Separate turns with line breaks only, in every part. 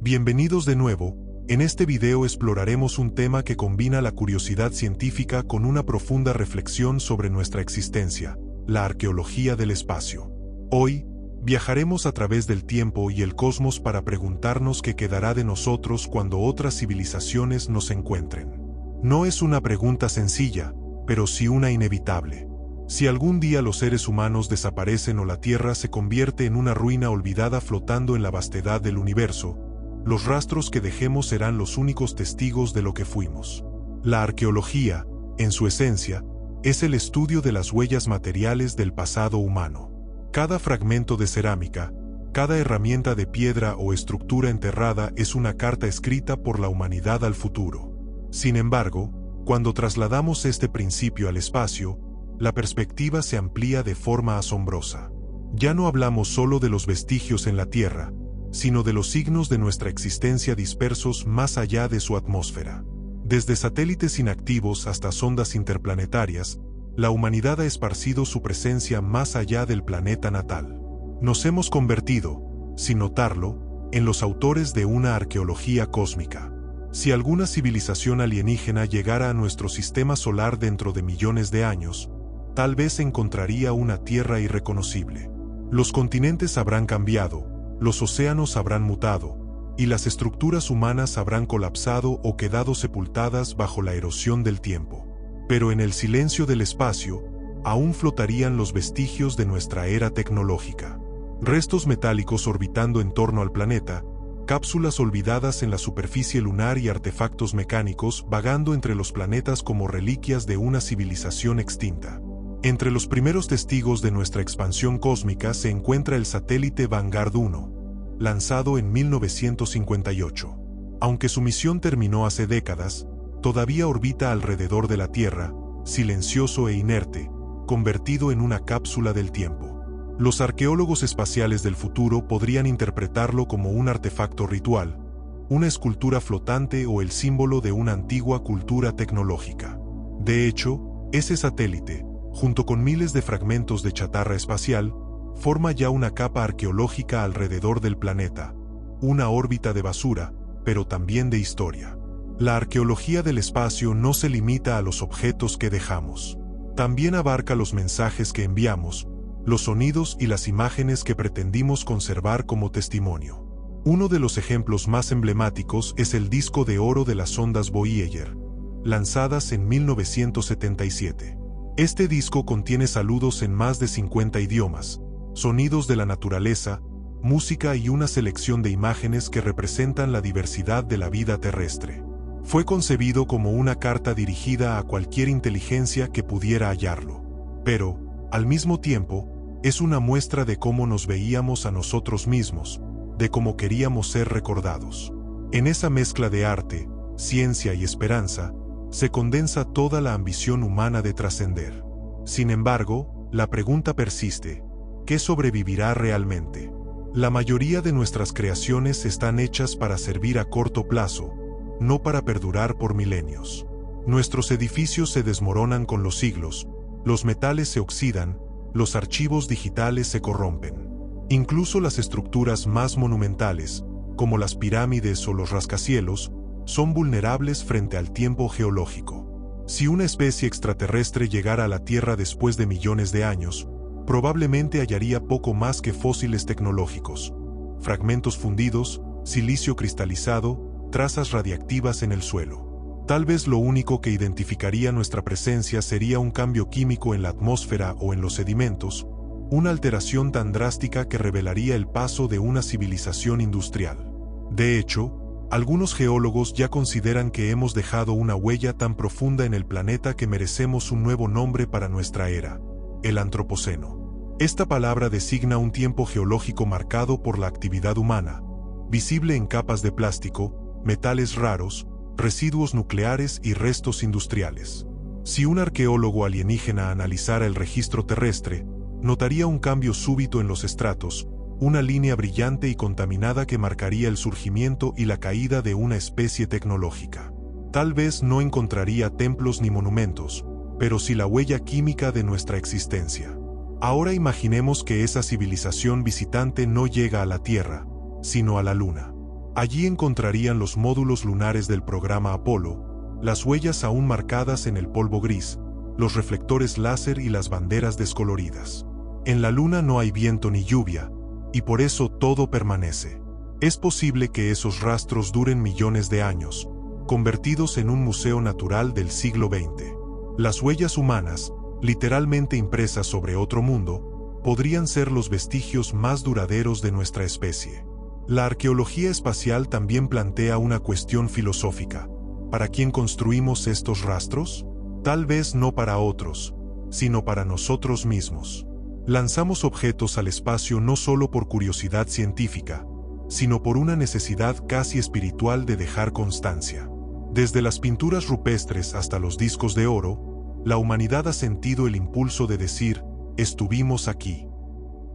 Bienvenidos de nuevo. En este video exploraremos un tema que combina la curiosidad científica con una profunda reflexión sobre nuestra existencia, la arqueología del espacio. Hoy, viajaremos a través del tiempo y el cosmos para preguntarnos qué quedará de nosotros cuando otras civilizaciones nos encuentren. No es una pregunta sencilla, pero sí una inevitable. Si algún día los seres humanos desaparecen o la Tierra se convierte en una ruina olvidada flotando en la vastedad del universo, los rastros que dejemos serán los únicos testigos de lo que fuimos. La arqueología, en su esencia, es el estudio de las huellas materiales del pasado humano. Cada fragmento de cerámica, cada herramienta de piedra o estructura enterrada es una carta escrita por la humanidad al futuro. Sin embargo, cuando trasladamos este principio al espacio, la perspectiva se amplía de forma asombrosa. Ya no hablamos solo de los vestigios en la Tierra, sino de los signos de nuestra existencia dispersos más allá de su atmósfera. Desde satélites inactivos hasta sondas interplanetarias, la humanidad ha esparcido su presencia más allá del planeta natal. Nos hemos convertido, sin notarlo, en los autores de una arqueología cósmica. Si alguna civilización alienígena llegara a nuestro sistema solar dentro de millones de años, tal vez encontraría una Tierra irreconocible. Los continentes habrán cambiado, los océanos habrán mutado, y las estructuras humanas habrán colapsado o quedado sepultadas bajo la erosión del tiempo. Pero en el silencio del espacio, aún flotarían los vestigios de nuestra era tecnológica. Restos metálicos orbitando en torno al planeta, cápsulas olvidadas en la superficie lunar y artefactos mecánicos vagando entre los planetas como reliquias de una civilización extinta. Entre los primeros testigos de nuestra expansión cósmica se encuentra el satélite Vanguard 1, lanzado en 1958. Aunque su misión terminó hace décadas, todavía orbita alrededor de la Tierra, silencioso e inerte, convertido en una cápsula del tiempo. Los arqueólogos espaciales del futuro podrían interpretarlo como un artefacto ritual, una escultura flotante o el símbolo de una antigua cultura tecnológica. De hecho, ese satélite, junto con miles de fragmentos de chatarra espacial, forma ya una capa arqueológica alrededor del planeta, una órbita de basura, pero también de historia. La arqueología del espacio no se limita a los objetos que dejamos. También abarca los mensajes que enviamos, los sonidos y las imágenes que pretendimos conservar como testimonio. Uno de los ejemplos más emblemáticos es el disco de oro de las sondas Voyager, lanzadas en 1977. Este disco contiene saludos en más de 50 idiomas, sonidos de la naturaleza, música y una selección de imágenes que representan la diversidad de la vida terrestre. Fue concebido como una carta dirigida a cualquier inteligencia que pudiera hallarlo. Pero, al mismo tiempo, es una muestra de cómo nos veíamos a nosotros mismos, de cómo queríamos ser recordados. En esa mezcla de arte, ciencia y esperanza, se condensa toda la ambición humana de trascender. Sin embargo, la pregunta persiste: ¿qué sobrevivirá realmente? La mayoría de nuestras creaciones están hechas para servir a corto plazo, no para perdurar por milenios. Nuestros edificios se desmoronan con los siglos, los metales se oxidan, los archivos digitales se corrompen. Incluso las estructuras más monumentales, como las pirámides o los rascacielos, son vulnerables frente al tiempo geológico. Si una especie extraterrestre llegara a la Tierra después de millones de años, probablemente hallaría poco más que fósiles tecnológicos, fragmentos fundidos, silicio cristalizado, trazas radiactivas en el suelo. Tal vez lo único que identificaría nuestra presencia sería un cambio químico en la atmósfera o en los sedimentos, una alteración tan drástica que revelaría el paso de una civilización industrial. De hecho, algunos geólogos ya consideran que hemos dejado una huella tan profunda en el planeta que merecemos un nuevo nombre para nuestra era: el Antropoceno. Esta palabra designa un tiempo geológico marcado por la actividad humana, visible en capas de plástico, metales raros, residuos nucleares y restos industriales. Si un arqueólogo alienígena analizara el registro terrestre, notaría un cambio súbito en los estratos, una línea brillante y contaminada que marcaría el surgimiento y la caída de una especie tecnológica. Tal vez no encontraría templos ni monumentos, pero sí la huella química de nuestra existencia. Ahora imaginemos que esa civilización visitante no llega a la Tierra, sino a la Luna. Allí encontrarían los módulos lunares del programa Apolo, las huellas aún marcadas en el polvo gris, los reflectores láser y las banderas descoloridas. En la Luna no hay viento ni lluvia, y por eso todo permanece. Es posible que esos rastros duren millones de años, convertidos en un museo natural del siglo XX. Las huellas humanas, literalmente impresas sobre otro mundo, podrían ser los vestigios más duraderos de nuestra especie. La arqueología espacial también plantea una cuestión filosófica. ¿Para quién construimos estos rastros? Tal vez no para otros, sino para nosotros mismos. Lanzamos objetos al espacio no solo por curiosidad científica, sino por una necesidad casi espiritual de dejar constancia. Desde las pinturas rupestres hasta los discos de oro, la humanidad ha sentido el impulso de decir, estuvimos aquí.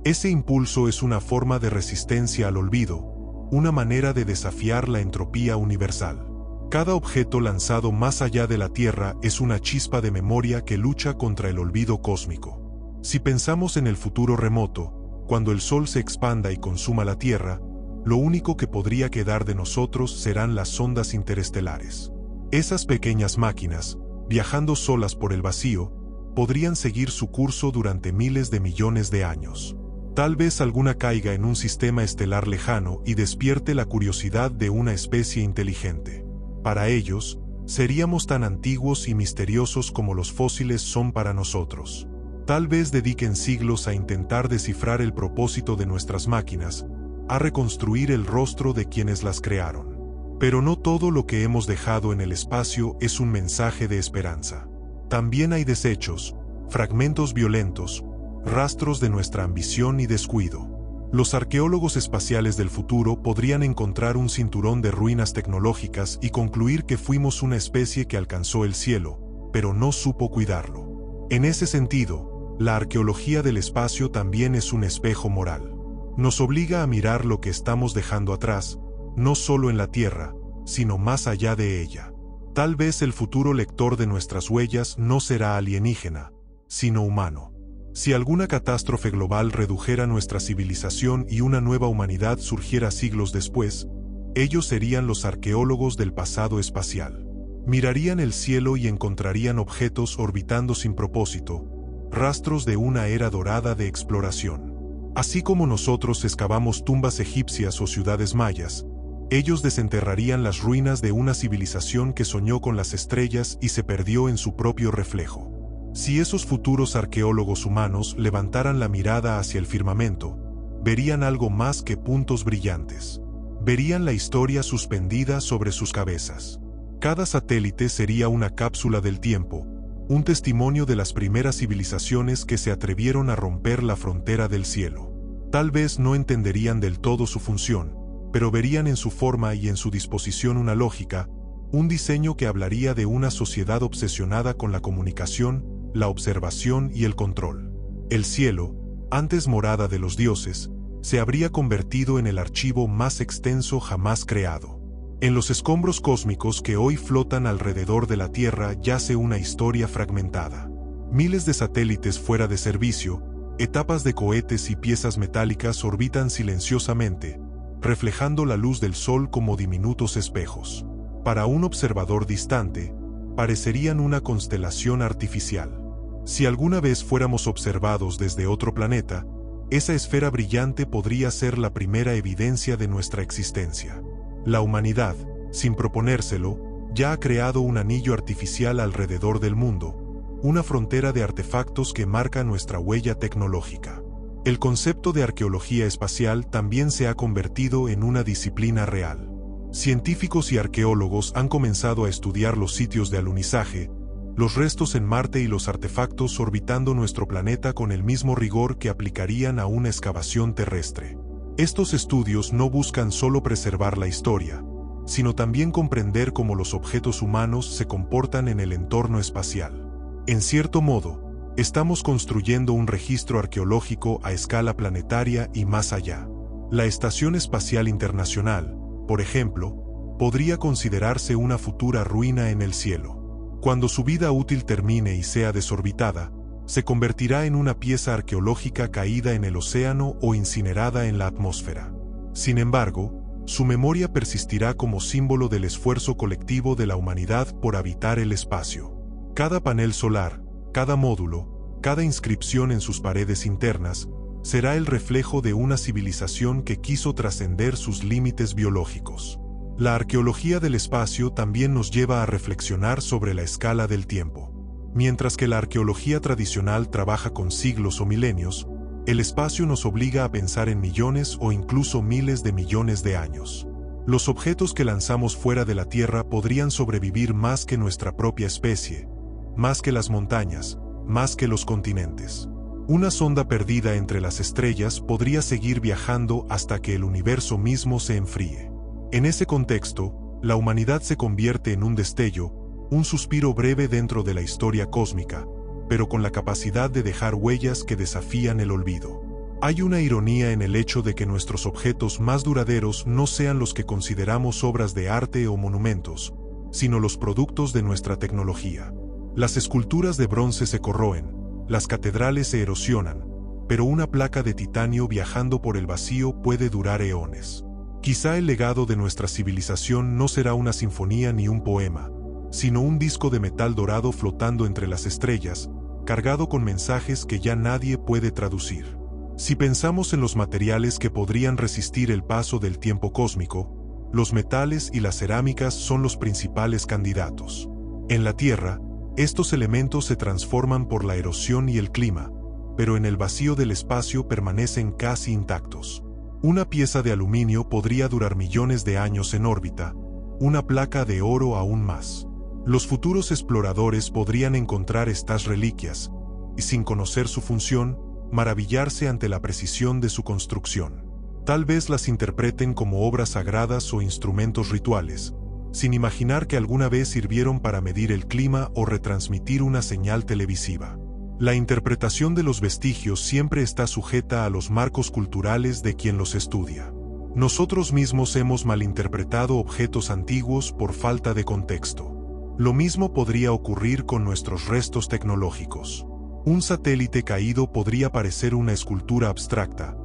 Ese impulso es una forma de resistencia al olvido, una manera de desafiar la entropía universal. Cada objeto lanzado más allá de la Tierra es una chispa de memoria que lucha contra el olvido cósmico. Si pensamos en el futuro remoto, cuando el Sol se expanda y consuma la Tierra, lo único que podría quedar de nosotros serán las sondas interestelares. Esas pequeñas máquinas, viajando solas por el vacío, podrían seguir su curso durante miles de millones de años. Tal vez alguna caiga en un sistema estelar lejano y despierte la curiosidad de una especie inteligente. Para ellos, seríamos tan antiguos y misteriosos como los fósiles son para nosotros. Tal vez dediquen siglos a intentar descifrar el propósito de nuestras máquinas, a reconstruir el rostro de quienes las crearon. Pero no todo lo que hemos dejado en el espacio es un mensaje de esperanza. También hay desechos, fragmentos violentos, rastros de nuestra ambición y descuido. Los arqueólogos espaciales del futuro podrían encontrar un cinturón de ruinas tecnológicas y concluir que fuimos una especie que alcanzó el cielo, pero no supo cuidarlo. En ese sentido, la arqueología del espacio también es un espejo moral. Nos obliga a mirar lo que estamos dejando atrás, no solo en la Tierra, sino más allá de ella. Tal vez el futuro lector de nuestras huellas no será alienígena, sino humano. Si alguna catástrofe global redujera nuestra civilización y una nueva humanidad surgiera siglos después, ellos serían los arqueólogos del pasado espacial. Mirarían el cielo y encontrarían objetos orbitando sin propósito, rastros de una era dorada de exploración. Así como nosotros excavamos tumbas egipcias o ciudades mayas, ellos desenterrarían las ruinas de una civilización que soñó con las estrellas y se perdió en su propio reflejo. Si esos futuros arqueólogos humanos levantaran la mirada hacia el firmamento, verían algo más que puntos brillantes. Verían la historia suspendida sobre sus cabezas. Cada satélite sería una cápsula del tiempo, un testimonio de las primeras civilizaciones que se atrevieron a romper la frontera del cielo. Tal vez no entenderían del todo su función, pero verían en su forma y en su disposición una lógica, un diseño que hablaría de una sociedad obsesionada con la comunicación, la observación y el control. El cielo, antes morada de los dioses, se habría convertido en el archivo más extenso jamás creado. En los escombros cósmicos que hoy flotan alrededor de la Tierra yace una historia fragmentada. Miles de satélites fuera de servicio, etapas de cohetes y piezas metálicas orbitan silenciosamente, reflejando la luz del Sol como diminutos espejos. Para un observador distante, parecerían una constelación artificial. Si alguna vez fuéramos observados desde otro planeta, esa esfera brillante podría ser la primera evidencia de nuestra existencia. La humanidad, sin proponérselo, ya ha creado un anillo artificial alrededor del mundo, una frontera de artefactos que marca nuestra huella tecnológica. El concepto de arqueología espacial también se ha convertido en una disciplina real. Científicos y arqueólogos han comenzado a estudiar los sitios de alunizaje, los restos en Marte y los artefactos orbitando nuestro planeta con el mismo rigor que aplicarían a una excavación terrestre. Estos estudios no buscan solo preservar la historia, sino también comprender cómo los objetos humanos se comportan en el entorno espacial. En cierto modo, estamos construyendo un registro arqueológico a escala planetaria y más allá. La Estación Espacial Internacional, por ejemplo, podría considerarse una futura ruina en el cielo. Cuando su vida útil termine y sea desorbitada, se convertirá en una pieza arqueológica caída en el océano o incinerada en la atmósfera. Sin embargo, Su memoria persistirá como símbolo del esfuerzo colectivo de la humanidad por habitar el espacio. Cada panel solar, cada módulo, cada inscripción en sus paredes internas, será el reflejo de una civilización que quiso trascender sus límites biológicos. La arqueología del espacio también nos lleva a reflexionar sobre la escala del tiempo. Mientras que la arqueología tradicional trabaja con siglos o milenios, el espacio nos obliga a pensar en millones o incluso miles de millones de años. Los objetos que lanzamos fuera de la Tierra podrían sobrevivir más que nuestra propia especie, más que las montañas, más que los continentes. Una sonda perdida entre las estrellas podría seguir viajando hasta que el universo mismo se enfríe. En ese contexto, la humanidad se convierte en un destello, un suspiro breve dentro de la historia cósmica, pero con la capacidad de dejar huellas que desafían el olvido. Hay una ironía en el hecho de que nuestros objetos más duraderos no sean los que consideramos obras de arte o monumentos, sino los productos de nuestra tecnología. Las esculturas de bronce se corroen, las catedrales se erosionan, pero una placa de titanio viajando por el vacío puede durar eones. Quizá el legado de nuestra civilización no será una sinfonía ni un poema, sino un disco de metal dorado flotando entre las estrellas, cargado con mensajes que ya nadie puede traducir. Si pensamos en los materiales que podrían resistir el paso del tiempo cósmico, los metales y las cerámicas son los principales candidatos. En la Tierra, estos elementos se transforman por la erosión y el clima, pero en el vacío del espacio permanecen casi intactos. Una pieza de aluminio podría durar millones de años en órbita, una placa de oro aún más. Los futuros exploradores podrían encontrar estas reliquias, y sin conocer su función, maravillarse ante la precisión de su construcción. Tal vez las interpreten como obras sagradas o instrumentos rituales, sin imaginar que alguna vez sirvieron para medir el clima o retransmitir una señal televisiva. La interpretación de los vestigios siempre está sujeta a los marcos culturales de quien los estudia. Nosotros mismos hemos malinterpretado objetos antiguos por falta de contexto. Lo mismo podría ocurrir con nuestros restos tecnológicos. Un satélite caído podría parecer una escultura abstracta,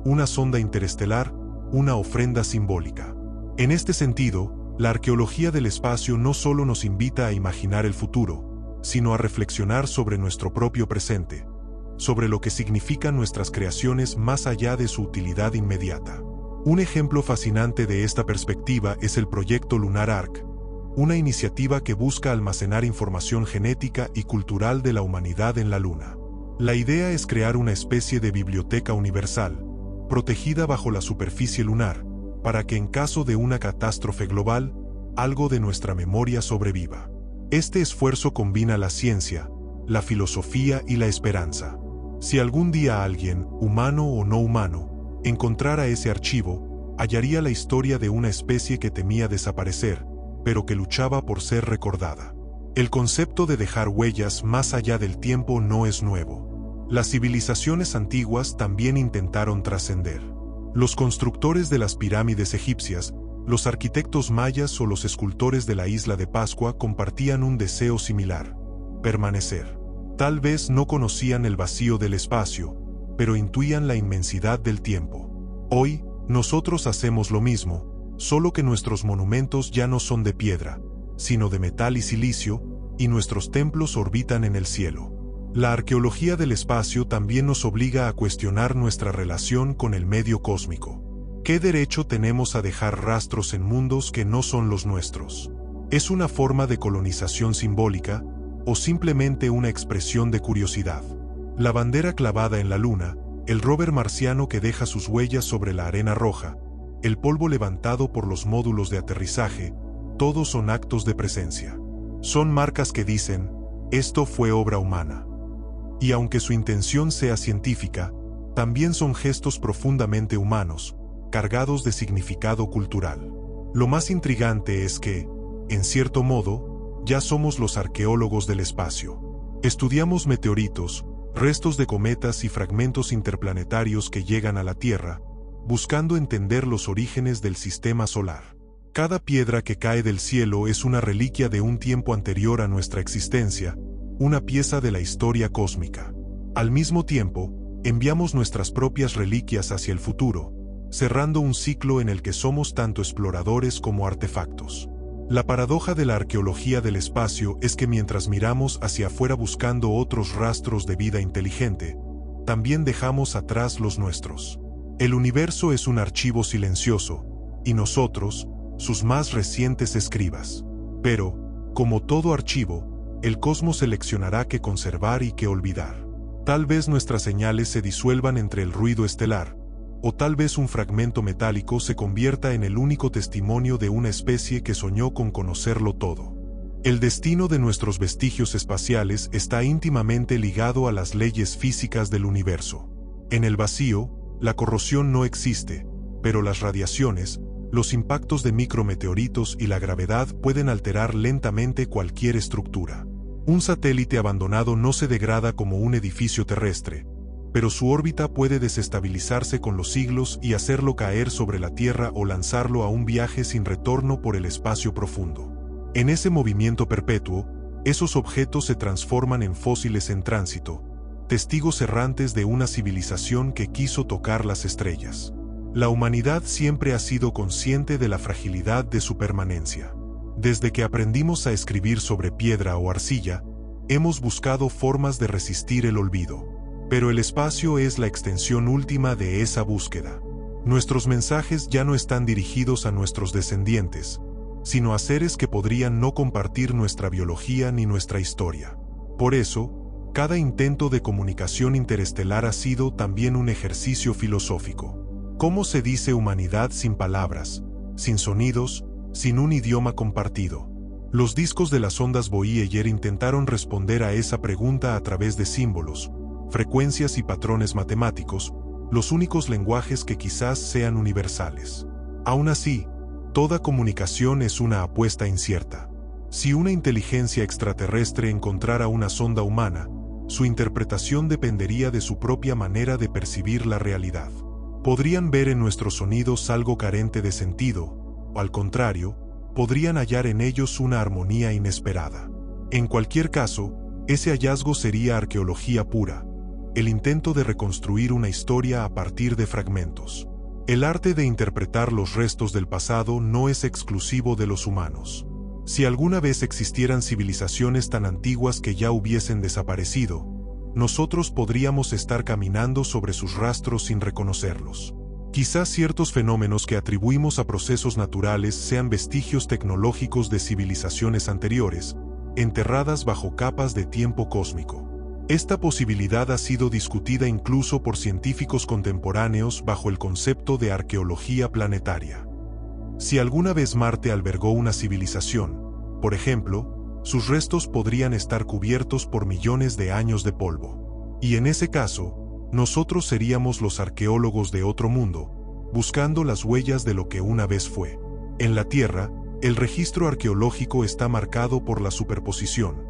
una sonda interestelar, una ofrenda simbólica. En este sentido, la arqueología del espacio no solo nos invita a imaginar el futuro, sino a reflexionar sobre nuestro propio presente, sobre lo que significan nuestras creaciones más allá de su utilidad inmediata. Un ejemplo fascinante de esta perspectiva es el proyecto Lunar Ark, una iniciativa que busca almacenar información genética y cultural de la humanidad en la Luna. La idea es crear una especie de biblioteca universal, protegida bajo la superficie lunar, para que en caso de una catástrofe global, algo de nuestra memoria sobreviva. Este esfuerzo combina la ciencia, la filosofía y la esperanza. Si algún día alguien, humano o no humano, encontrara ese archivo, hallaría la historia de una especie que temía desaparecer, pero que luchaba por ser recordada. El concepto de dejar huellas más allá del tiempo no es nuevo. Las civilizaciones antiguas también intentaron trascender. Los constructores de las pirámides egipcias, los arquitectos mayas o los escultores de la isla de Pascua compartían un deseo similar: permanecer. Tal vez no conocían el vacío del espacio, pero intuían la inmensidad del tiempo. Hoy, nosotros hacemos lo mismo, solo que nuestros monumentos ya no son de piedra, sino de metal y silicio, y nuestros templos orbitan en el cielo. La arqueología del espacio también nos obliga a cuestionar nuestra relación con el medio cósmico. ¿Qué derecho tenemos a dejar rastros en mundos que no son los nuestros? ¿Es una forma de colonización simbólica, o simplemente una expresión de curiosidad? La bandera clavada en la Luna, el rover marciano que deja sus huellas sobre la arena roja, el polvo levantado por los módulos de aterrizaje, todos son actos de presencia. Son marcas que dicen: esto fue obra humana. Y aunque su intención sea científica, también son gestos profundamente humanos, cargados de significado cultural. Lo más intrigante es que, en cierto modo, ya somos los arqueólogos del espacio. Estudiamos meteoritos, restos de cometas y fragmentos interplanetarios que llegan a la Tierra, buscando entender los orígenes del sistema solar. Cada piedra que cae del cielo es una reliquia de un tiempo anterior a nuestra existencia, una pieza de la historia cósmica. Al mismo tiempo, enviamos nuestras propias reliquias hacia el futuro, cerrando un ciclo en el que somos tanto exploradores como artefactos. La paradoja de la arqueología del espacio es que mientras miramos hacia afuera buscando otros rastros de vida inteligente, también dejamos atrás los nuestros. El universo es un archivo silencioso, y nosotros, sus más recientes escribas. Pero, como todo archivo, el cosmos seleccionará qué conservar y qué olvidar. Tal vez nuestras señales se disuelvan entre el ruido estelar, o tal vez un fragmento metálico se convierta en el único testimonio de una especie que soñó con conocerlo todo. El destino de nuestros vestigios espaciales está íntimamente ligado a las leyes físicas del universo. En el vacío, la corrosión no existe, pero las radiaciones, los impactos de micrometeoritos y la gravedad pueden alterar lentamente cualquier estructura. Un satélite abandonado no se degrada como un edificio terrestre, pero su órbita puede desestabilizarse con los siglos y hacerlo caer sobre la Tierra o lanzarlo a un viaje sin retorno por el espacio profundo. En ese movimiento perpetuo, esos objetos se transforman en fósiles en tránsito, testigos errantes de una civilización que quiso tocar las estrellas. La humanidad siempre ha sido consciente de la fragilidad de su permanencia. Desde que aprendimos a escribir sobre piedra o arcilla, hemos buscado formas de resistir el olvido. Pero el espacio es la extensión última de esa búsqueda. Nuestros mensajes ya no están dirigidos a nuestros descendientes, sino a seres que podrían no compartir nuestra biología ni nuestra historia. Por eso, cada intento de comunicación interestelar ha sido también un ejercicio filosófico. ¿Cómo se dice humanidad sin palabras, sin sonidos, sin un idioma compartido? Los discos de las ondas Voyager intentaron responder a esa pregunta a través de símbolos, frecuencias y patrones matemáticos, los únicos lenguajes que quizás sean universales. Aún así, toda comunicación es una apuesta incierta. Si una inteligencia extraterrestre encontrara una sonda humana, su interpretación dependería de su propia manera de percibir la realidad. Podrían ver en nuestros sonidos algo carente de sentido, o al contrario, podrían hallar en ellos una armonía inesperada. En cualquier caso, ese hallazgo sería arqueología pura, el intento de reconstruir una historia a partir de fragmentos. El arte de interpretar los restos del pasado no es exclusivo de los humanos. Si alguna vez existieran civilizaciones tan antiguas que ya hubiesen desaparecido, nosotros podríamos estar caminando sobre sus rastros sin reconocerlos. Quizás ciertos fenómenos que atribuimos a procesos naturales sean vestigios tecnológicos de civilizaciones anteriores, enterradas bajo capas de tiempo cósmico. Esta posibilidad ha sido discutida incluso por científicos contemporáneos bajo el concepto de arqueología planetaria. Si alguna vez Marte albergó una civilización, por ejemplo, sus restos podrían estar cubiertos por millones de años de polvo. Y en ese caso, nosotros seríamos los arqueólogos de otro mundo, buscando las huellas de lo que una vez fue. En la Tierra, el registro arqueológico está marcado por la superposición.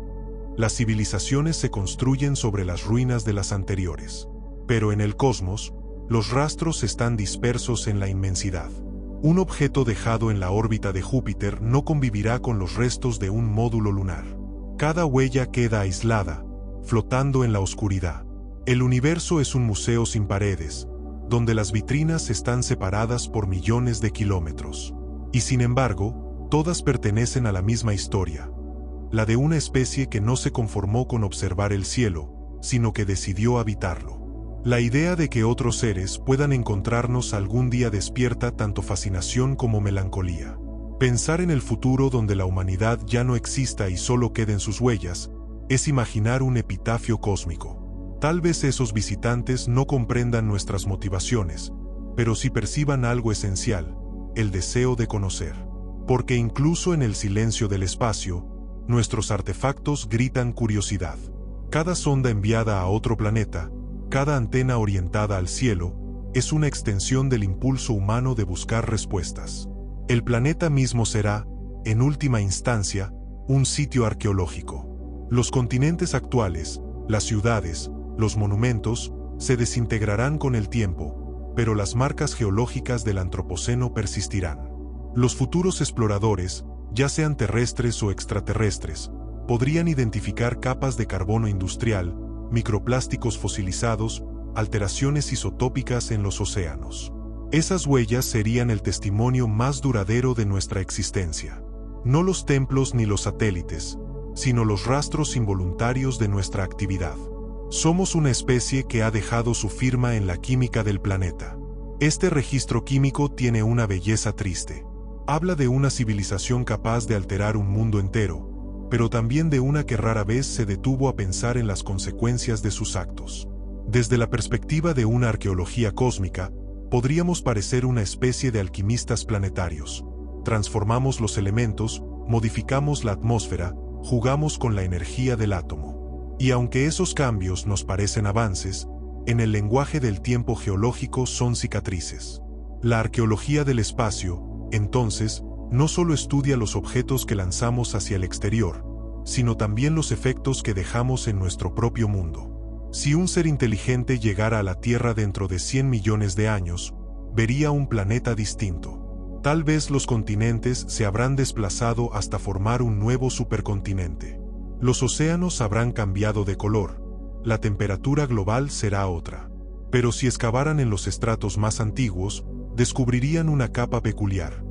Las civilizaciones se construyen sobre las ruinas de las anteriores. Pero en el cosmos, los rastros están dispersos en la inmensidad. Un objeto dejado en la órbita de Júpiter no convivirá con los restos de un módulo lunar. Cada huella queda aislada, flotando en la oscuridad. El universo es un museo sin paredes, donde las vitrinas están separadas por millones de kilómetros. Y sin embargo, todas pertenecen a la misma historia, la de una especie que no se conformó con observar el cielo, sino que decidió habitarlo. La idea de que otros seres puedan encontrarnos algún día despierta tanto fascinación como melancolía. Pensar en el futuro donde la humanidad ya no exista y solo queden sus huellas, es imaginar un epitafio cósmico. Tal vez esos visitantes no comprendan nuestras motivaciones, pero sí perciban algo esencial, el deseo de conocer. Porque incluso en el silencio del espacio, nuestros artefactos gritan curiosidad. Cada sonda enviada a otro planeta, cada antena orientada al cielo, es una extensión del impulso humano de buscar respuestas. El planeta mismo será, en última instancia, un sitio arqueológico. Los continentes actuales, las ciudades, los monumentos, se desintegrarán con el tiempo, pero las marcas geológicas del antropoceno persistirán. Los futuros exploradores, ya sean terrestres o extraterrestres, podrían identificar capas de carbono industrial, microplásticos fosilizados, alteraciones isotópicas en los océanos. Esas huellas serían el testimonio más duradero de nuestra existencia. No los templos ni los satélites, sino los rastros involuntarios de nuestra actividad. Somos una especie que ha dejado su firma en la química del planeta. Este registro químico tiene una belleza triste. Habla de una civilización capaz de alterar un mundo entero, pero también de una que rara vez se detuvo a pensar en las consecuencias de sus actos. Desde la perspectiva de una arqueología cósmica, podríamos parecer una especie de alquimistas planetarios. Transformamos los elementos, modificamos la atmósfera, jugamos con la energía del átomo. Y aunque esos cambios nos parecen avances, en el lenguaje del tiempo geológico son cicatrices. La arqueología del espacio, entonces, no solo estudia los objetos que lanzamos hacia el exterior, sino también los efectos que dejamos en nuestro propio mundo. Si un ser inteligente llegara a la Tierra dentro de 100 millones de años, vería un planeta distinto. Tal vez los continentes se habrán desplazado hasta formar un nuevo supercontinente. Los océanos habrán cambiado de color. La temperatura global será otra. Pero si excavaran en los estratos más antiguos, descubrirían una capa peculiar.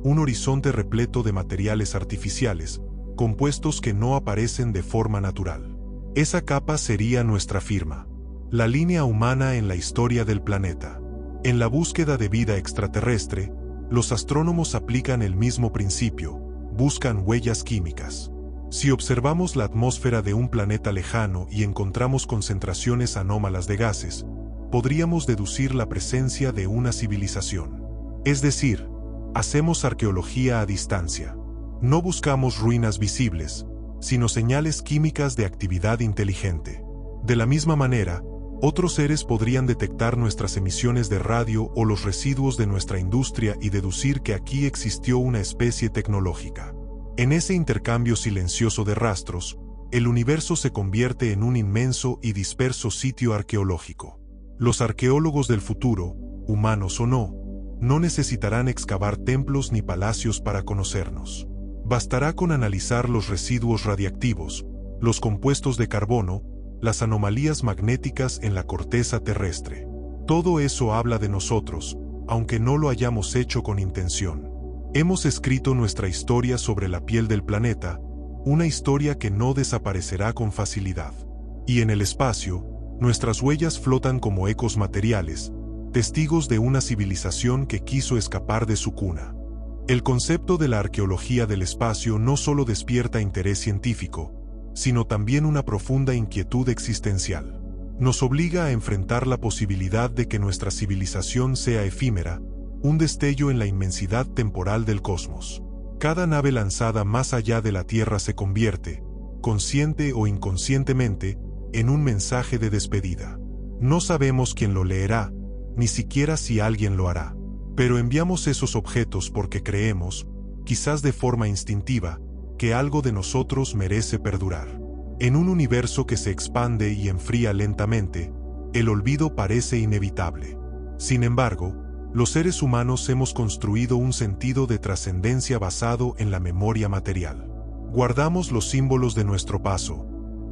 Un horizonte repleto de materiales artificiales, compuestos que no aparecen de forma natural. Esa capa sería nuestra firma. La línea humana en la historia del planeta. En la búsqueda de vida extraterrestre, los astrónomos aplican el mismo principio, buscan huellas químicas. Si observamos la atmósfera de un planeta lejano y encontramos concentraciones anómalas de gases, podríamos deducir la presencia de una civilización. Es decir, hacemos arqueología a distancia. No buscamos ruinas visibles, sino señales químicas de actividad inteligente. De la misma manera, otros seres podrían detectar nuestras emisiones de radio o los residuos de nuestra industria y deducir que aquí existió una especie tecnológica. En ese intercambio silencioso de rastros, el universo se convierte en un inmenso y disperso sitio arqueológico. Los arqueólogos del futuro, humanos o no, no necesitarán excavar templos ni palacios para conocernos. Bastará con analizar los residuos radiactivos, los compuestos de carbono, las anomalías magnéticas en la corteza terrestre. Todo eso habla de nosotros, aunque no lo hayamos hecho con intención. Hemos escrito nuestra historia sobre la piel del planeta, una historia que no desaparecerá con facilidad. Y en el espacio, nuestras huellas flotan como ecos materiales, testigos de una civilización que quiso escapar de su cuna. El concepto de la arqueología del espacio no solo despierta interés científico, sino también una profunda inquietud existencial. Nos obliga a enfrentar la posibilidad de que nuestra civilización sea efímera, un destello en la inmensidad temporal del cosmos. Cada nave lanzada más allá de la Tierra se convierte, consciente o inconscientemente, en un mensaje de despedida. No sabemos quién lo leerá, ni siquiera si alguien lo hará. Pero enviamos esos objetos porque creemos, quizás de forma instintiva, que algo de nosotros merece perdurar. En un universo que se expande y enfría lentamente, el olvido parece inevitable. Sin embargo, los seres humanos hemos construido un sentido de trascendencia basado en la memoria material. Guardamos los símbolos de nuestro paso,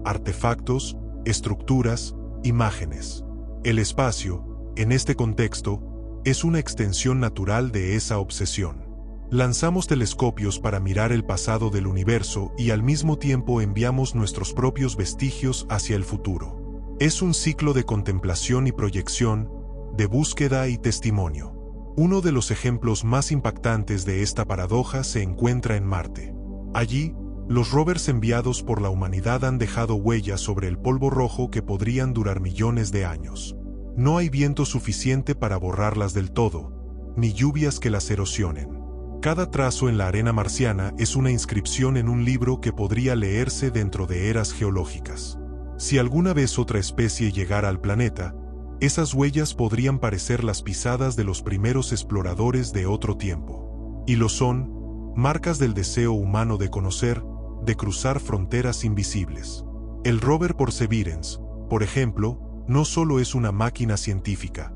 artefactos, estructuras, imágenes. El espacio, en este contexto, es una extensión natural de esa obsesión. Lanzamos telescopios para mirar el pasado del universo y al mismo tiempo enviamos nuestros propios vestigios hacia el futuro. Es un ciclo de contemplación y proyección, de búsqueda y testimonio. Uno de los ejemplos más impactantes de esta paradoja se encuentra en Marte. Allí, los rovers enviados por la humanidad han dejado huellas sobre el polvo rojo que podrían durar millones de años. No hay viento suficiente para borrarlas del todo, ni lluvias que las erosionen. Cada trazo en la arena marciana es una inscripción en un libro que podría leerse dentro de eras geológicas. Si alguna vez otra especie llegara al planeta, esas huellas podrían parecer las pisadas de los primeros exploradores de otro tiempo. Y lo son, marcas del deseo humano de conocer, de cruzar fronteras invisibles. El rover Perseverance, por ejemplo, no solo es una máquina científica,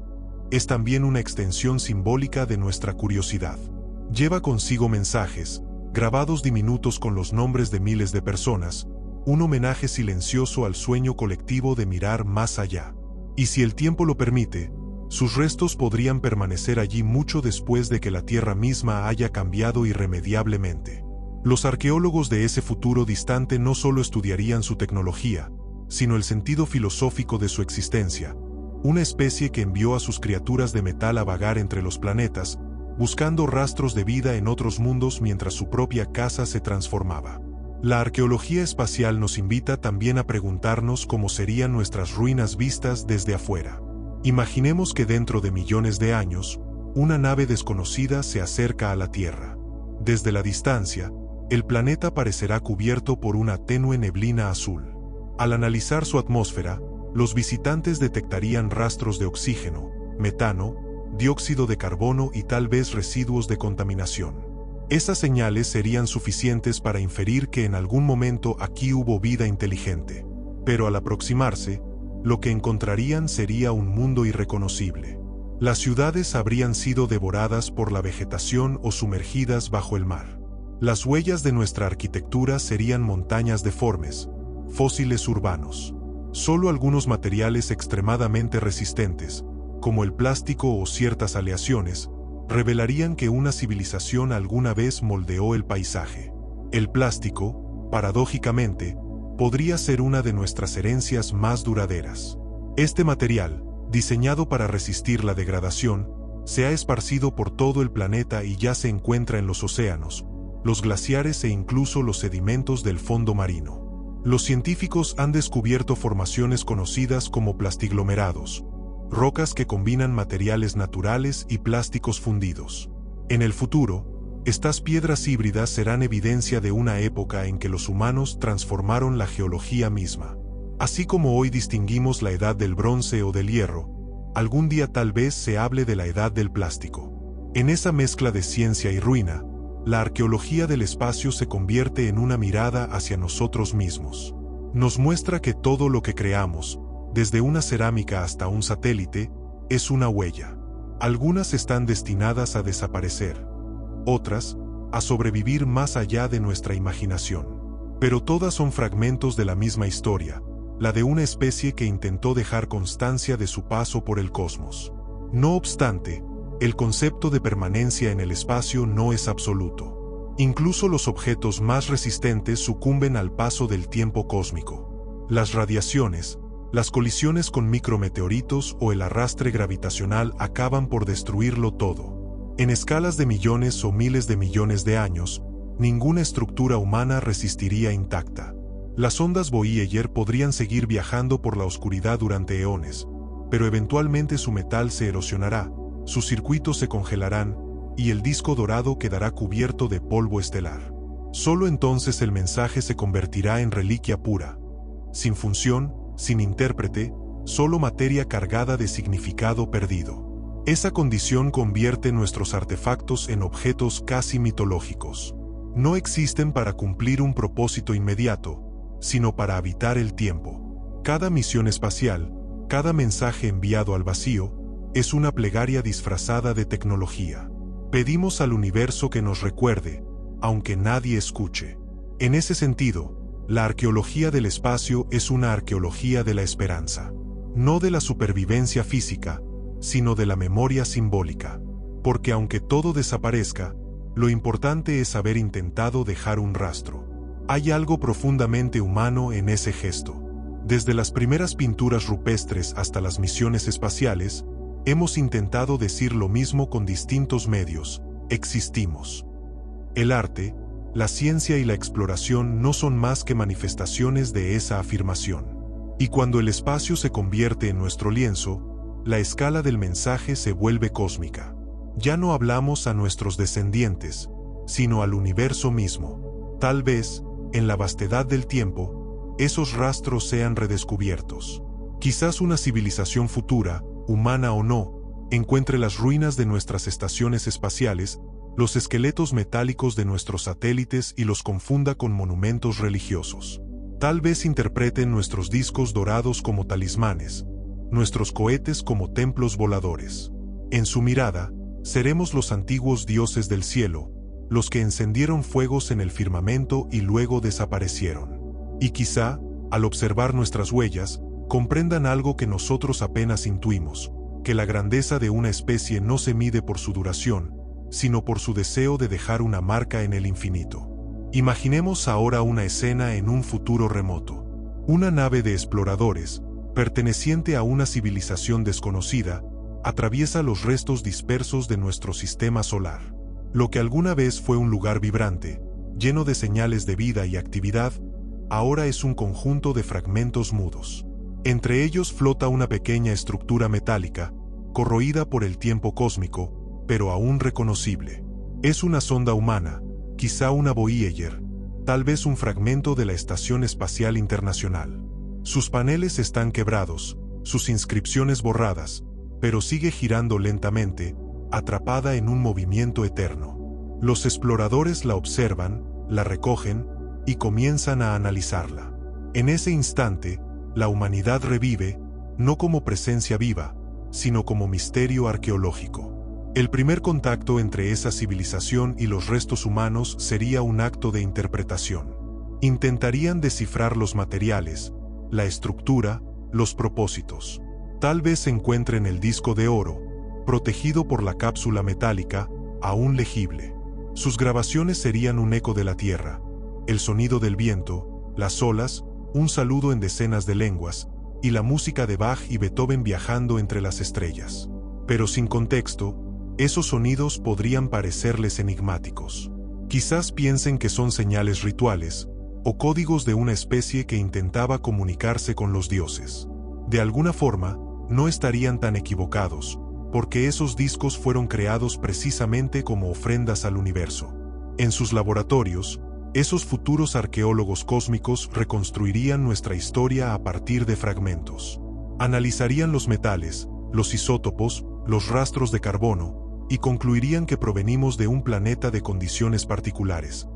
es también una extensión simbólica de nuestra curiosidad. Lleva consigo mensajes, grabados diminutos con los nombres de miles de personas, un homenaje silencioso al sueño colectivo de mirar más allá. Y si el tiempo lo permite, Sus restos podrían permanecer allí mucho después de que la Tierra misma haya cambiado irremediablemente. Los arqueólogos de ese futuro distante no solo estudiarían su tecnología, sino el sentido filosófico de su existencia, una especie que envió a sus criaturas de metal a vagar entre los planetas, buscando rastros de vida en otros mundos mientras su propia casa se transformaba. La arqueología espacial nos invita también a preguntarnos cómo serían nuestras ruinas vistas desde afuera. Imaginemos que dentro de millones de años, una nave desconocida se acerca a la Tierra. Desde la distancia, el planeta parecerá cubierto por una tenue neblina azul. Al analizar su atmósfera, los visitantes detectarían rastros de oxígeno, metano, dióxido de carbono y tal vez residuos de contaminación. Esas señales serían suficientes para inferir que en algún momento aquí hubo vida inteligente. Pero al aproximarse, lo que encontrarían sería un mundo irreconocible. Las ciudades habrían sido devoradas por la vegetación o sumergidas bajo el mar. Las huellas de nuestra arquitectura serían montañas deformes, fósiles urbanos. Solo algunos materiales extremadamente resistentes, como el plástico o ciertas aleaciones, revelarían que una civilización alguna vez moldeó el paisaje. El plástico, paradójicamente, podría ser una de nuestras herencias más duraderas. Este material, diseñado para resistir la degradación, se ha esparcido por todo el planeta y ya se encuentra en los océanos, los glaciares e incluso los sedimentos del fondo marino. Los científicos han descubierto formaciones conocidas como plastiglomerados, rocas que combinan materiales naturales y plásticos fundidos. En el futuro, estas piedras híbridas serán evidencia de una época en que los humanos transformaron la geología misma. Así como hoy distinguimos la edad del bronce o del hierro, algún día tal vez se hable de la edad del plástico. En esa mezcla de ciencia y ruina, la arqueología del espacio se convierte en una mirada hacia nosotros mismos. Nos muestra que todo lo que creamos, desde una cerámica hasta un satélite, es una huella. Algunas están destinadas a desaparecer, otras, a sobrevivir más allá de nuestra imaginación. Pero todas son fragmentos de la misma historia, la de una especie que intentó dejar constancia de su paso por el cosmos. No obstante, el concepto de permanencia en el espacio no es absoluto. Incluso los objetos más resistentes sucumben al paso del tiempo cósmico. Las radiaciones, las colisiones con micrometeoritos o el arrastre gravitacional acaban por destruirlo todo. En escalas de millones o miles de millones de años, ninguna estructura humana resistiría intacta. Las ondas Voyager podrían seguir viajando por la oscuridad durante eones, pero eventualmente su metal se erosionará, sus circuitos se congelarán, y el disco dorado quedará cubierto de polvo estelar. Solo entonces el mensaje se convertirá en reliquia pura, sin función, sin intérprete, solo materia cargada de significado perdido. Esa condición convierte nuestros artefactos en objetos casi mitológicos. No existen para cumplir un propósito inmediato, sino para habitar el tiempo. Cada misión espacial, cada mensaje enviado al vacío, es una plegaria disfrazada de tecnología. Pedimos al universo que nos recuerde, aunque nadie escuche. En ese sentido, la arqueología del espacio es una arqueología de la esperanza. No de la supervivencia física, sino de la memoria simbólica. Porque aunque todo desaparezca, lo importante es haber intentado dejar un rastro. Hay algo profundamente humano en ese gesto. Desde las primeras pinturas rupestres hasta las misiones espaciales, hemos intentado decir lo mismo con distintos medios: existimos. El arte, la ciencia y la exploración no son más que manifestaciones de esa afirmación. Y cuando el espacio se convierte en nuestro lienzo, la escala del mensaje se vuelve cósmica. Ya no hablamos a nuestros descendientes, sino al universo mismo. Tal vez, en la vastedad del tiempo, esos rastros sean redescubiertos. Quizás una civilización futura, humana o no, encuentre las ruinas de nuestras estaciones espaciales, los esqueletos metálicos de nuestros satélites y los confunda con monumentos religiosos. Tal vez interpreten nuestros discos dorados como talismanes, nuestros cohetes como templos voladores. En su mirada, seremos los antiguos dioses del cielo, los que encendieron fuegos en el firmamento y luego desaparecieron. Y quizá, al observar nuestras huellas, comprendan algo que nosotros apenas intuimos, que la grandeza de una especie no se mide por su duración, sino por su deseo de dejar una marca en el infinito. Imaginemos ahora una escena en un futuro remoto. Una nave de exploradores, perteneciente a una civilización desconocida, atraviesa los restos dispersos de nuestro sistema solar. Lo que alguna vez fue un lugar vibrante, lleno de señales de vida y actividad, ahora es un conjunto de fragmentos mudos. Entre ellos flota una pequeña estructura metálica, corroída por el tiempo cósmico, pero aún reconocible. Es una sonda humana, quizá una Voyager, tal vez un fragmento de la Estación Espacial Internacional. Sus paneles están quebrados, sus inscripciones borradas, pero sigue girando lentamente, atrapada en un movimiento eterno. Los exploradores la observan, la recogen y comienzan a analizarla. En ese instante, la humanidad revive, no como presencia viva, sino como misterio arqueológico. El primer contacto entre esa civilización y los restos humanos sería un acto de interpretación. Intentarían descifrar los materiales, la estructura, los propósitos. Tal vez encuentren el disco de oro, protegido por la cápsula metálica, aún legible. Sus grabaciones serían un eco de la tierra, el sonido del viento, las olas, un saludo en decenas de lenguas, y la música de Bach y Beethoven viajando entre las estrellas. Pero sin contexto, esos sonidos podrían parecerles enigmáticos. Quizás piensen que son señales rituales, o códigos de una especie que intentaba comunicarse con los dioses. De alguna forma, no estarían tan equivocados, porque esos discos fueron creados precisamente como ofrendas al universo. En sus laboratorios, esos futuros arqueólogos cósmicos reconstruirían nuestra historia a partir de fragmentos. Analizarían los metales, los isótopos, los rastros de carbono, y concluirían que provenimos de un planeta de condiciones particulares,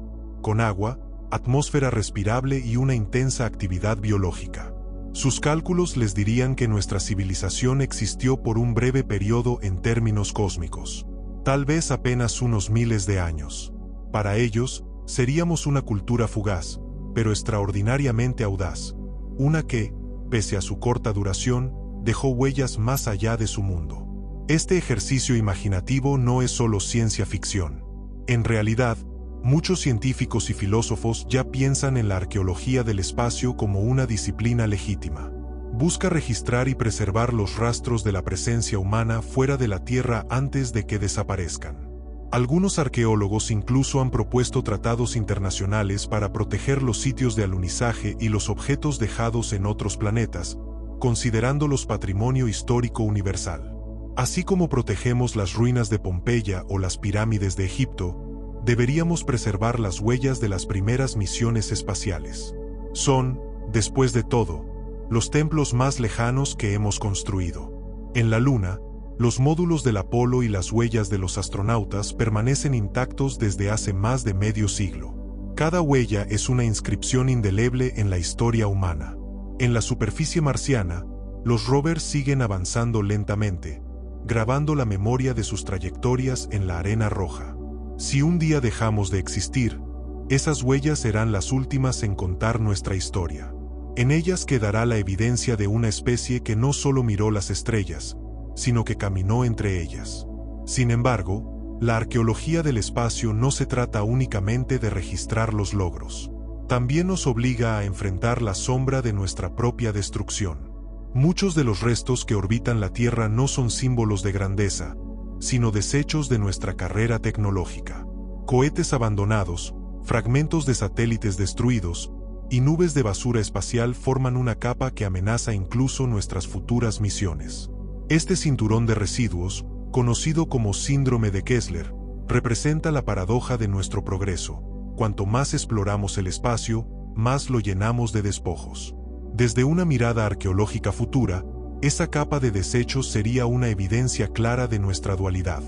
con agua, atmósfera respirable y una intensa actividad biológica. Sus cálculos les dirían que nuestra civilización existió por un breve periodo en términos cósmicos, tal vez apenas unos miles de años. Para ellos, seríamos una cultura fugaz, pero extraordinariamente audaz, una que, pese a su corta duración, dejó huellas más allá de su mundo. Este ejercicio imaginativo no es solo ciencia ficción. En realidad, muchos científicos y filósofos ya piensan en la arqueología del espacio como una disciplina legítima. Busca registrar y preservar los rastros de la presencia humana fuera de la Tierra antes de que desaparezcan. Algunos arqueólogos incluso han propuesto tratados internacionales para proteger los sitios de alunizaje y los objetos dejados en otros planetas, considerándolos patrimonio histórico universal. Así como protegemos las ruinas de Pompeya o las pirámides de Egipto, deberíamos preservar las huellas de las primeras misiones espaciales. Son, después de todo, los templos más lejanos que hemos construido. En la Luna, los módulos del Apolo y las huellas de los astronautas permanecen intactos desde hace más de medio siglo. Cada huella es una inscripción indeleble en la historia humana. En la superficie marciana, los rovers siguen avanzando lentamente, grabando la memoria de sus trayectorias en la arena roja. Si un día dejamos de existir, esas huellas serán las últimas en contar nuestra historia. En ellas quedará la evidencia de una especie que no solo miró las estrellas, sino que caminó entre ellas. Sin embargo, la arqueología del espacio no se trata únicamente de registrar los logros. También nos obliga a enfrentar la sombra de nuestra propia destrucción. Muchos de los restos que orbitan la Tierra no son símbolos de grandeza, sino desechos de nuestra carrera tecnológica. Cohetes abandonados, fragmentos de satélites destruidos, y nubes de basura espacial forman una capa que amenaza incluso nuestras futuras misiones. Este cinturón de residuos, conocido como síndrome de Kessler, representa la paradoja de nuestro progreso. Cuanto más exploramos el espacio, más lo llenamos de despojos. Desde una mirada arqueológica futura, esa capa de desechos sería una evidencia clara de nuestra dualidad,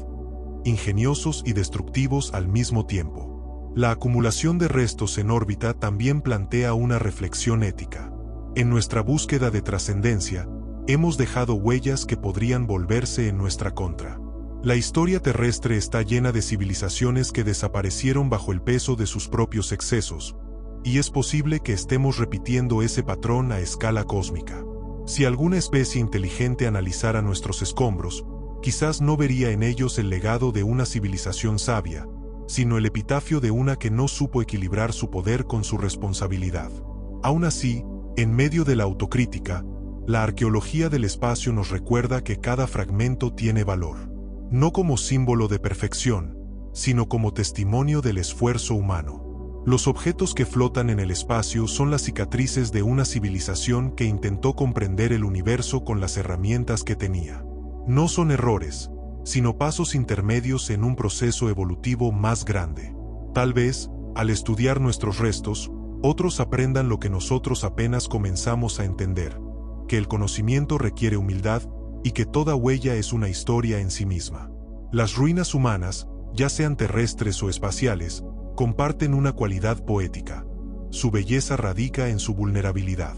ingeniosos y destructivos al mismo tiempo. La acumulación de restos en órbita también plantea una reflexión ética. En nuestra búsqueda de trascendencia, hemos dejado huellas que podrían volverse en nuestra contra. La historia terrestre está llena de civilizaciones que desaparecieron bajo el peso de sus propios excesos, y es posible que estemos repitiendo ese patrón a escala cósmica. Si alguna especie inteligente analizara nuestros escombros, quizás no vería en ellos el legado de una civilización sabia, sino el epitafio de una que no supo equilibrar su poder con su responsabilidad. Aún así, en medio de la autocrítica, la arqueología del espacio nos recuerda que cada fragmento tiene valor, no como símbolo de perfección, sino como testimonio del esfuerzo humano. Los objetos que flotan en el espacio son las cicatrices de una civilización que intentó comprender el universo con las herramientas que tenía. No son errores, sino pasos intermedios en un proceso evolutivo más grande. Tal vez, al estudiar nuestros restos, otros aprendan lo que nosotros apenas comenzamos a entender, que el conocimiento requiere humildad y que toda huella es una historia en sí misma. Las ruinas humanas, ya sean terrestres o espaciales, comparten una cualidad poética. Su belleza radica en su vulnerabilidad.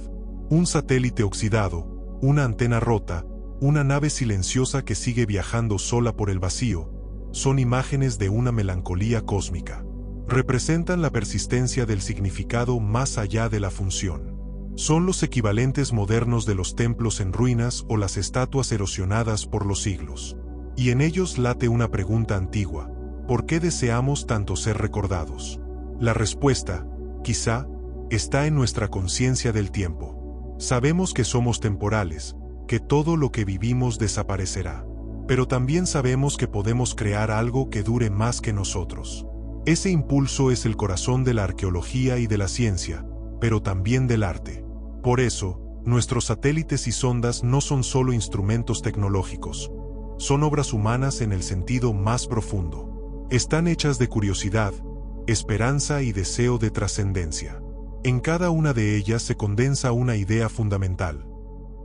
Un satélite oxidado, una antena rota, una nave silenciosa que sigue viajando sola por el vacío, son imágenes de una melancolía cósmica. Representan la persistencia del significado más allá de la función. Son los equivalentes modernos de los templos en ruinas o las estatuas erosionadas por los siglos. Y en ellos late una pregunta antigua: ¿por qué deseamos tanto ser recordados? La respuesta, quizá, está en nuestra conciencia del tiempo. Sabemos que somos temporales, que todo lo que vivimos desaparecerá. Pero también sabemos que podemos crear algo que dure más que nosotros. Ese impulso es el corazón de la arqueología y de la ciencia, pero también del arte. Por eso, nuestros satélites y sondas no son solo instrumentos tecnológicos. Son obras humanas en el sentido más profundo. Están hechas de curiosidad, esperanza y deseo de trascendencia. En cada una de ellas se condensa una idea fundamental: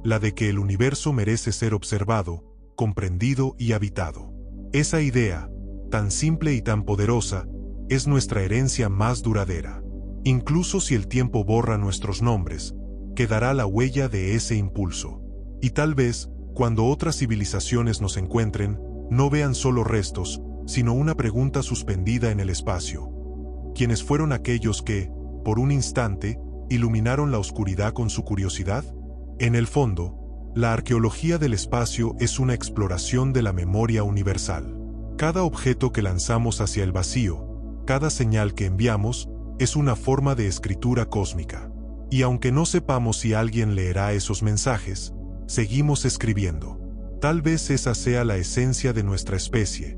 la de que el universo merece ser observado, comprendido y habitado. Esa idea, tan simple y tan poderosa, es nuestra herencia más duradera. Incluso si el tiempo borra nuestros nombres, quedará la huella de ese impulso. Y tal vez, cuando otras civilizaciones nos encuentren, no vean solo restos, sino una pregunta suspendida en el espacio. ¿Quiénes fueron aquellos que, por un instante, iluminaron la oscuridad con su curiosidad? En el fondo, la arqueología del espacio es una exploración de la memoria universal. Cada objeto que lanzamos hacia el vacío, cada señal que enviamos, es una forma de escritura cósmica. Y aunque no sepamos si alguien leerá esos mensajes, seguimos escribiendo. Tal vez esa sea la esencia de nuestra especie.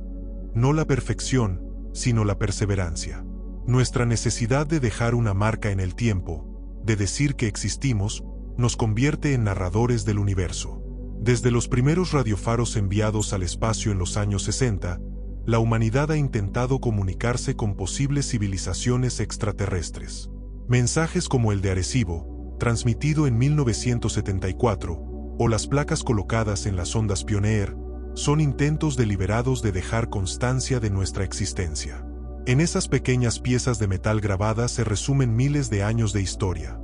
No la perfección, sino la perseverancia. Nuestra necesidad de dejar una marca en el tiempo, de decir que existimos, nos convierte en narradores del universo. Desde los primeros radiofaros enviados al espacio en los años 60, la humanidad ha intentado comunicarse con posibles civilizaciones extraterrestres. Mensajes como el de Arecibo, transmitido en 1974, o las placas colocadas en las ondas Pioneer, son intentos deliberados de dejar constancia de nuestra existencia. En esas pequeñas piezas de metal grabadas se resumen miles de años de historia.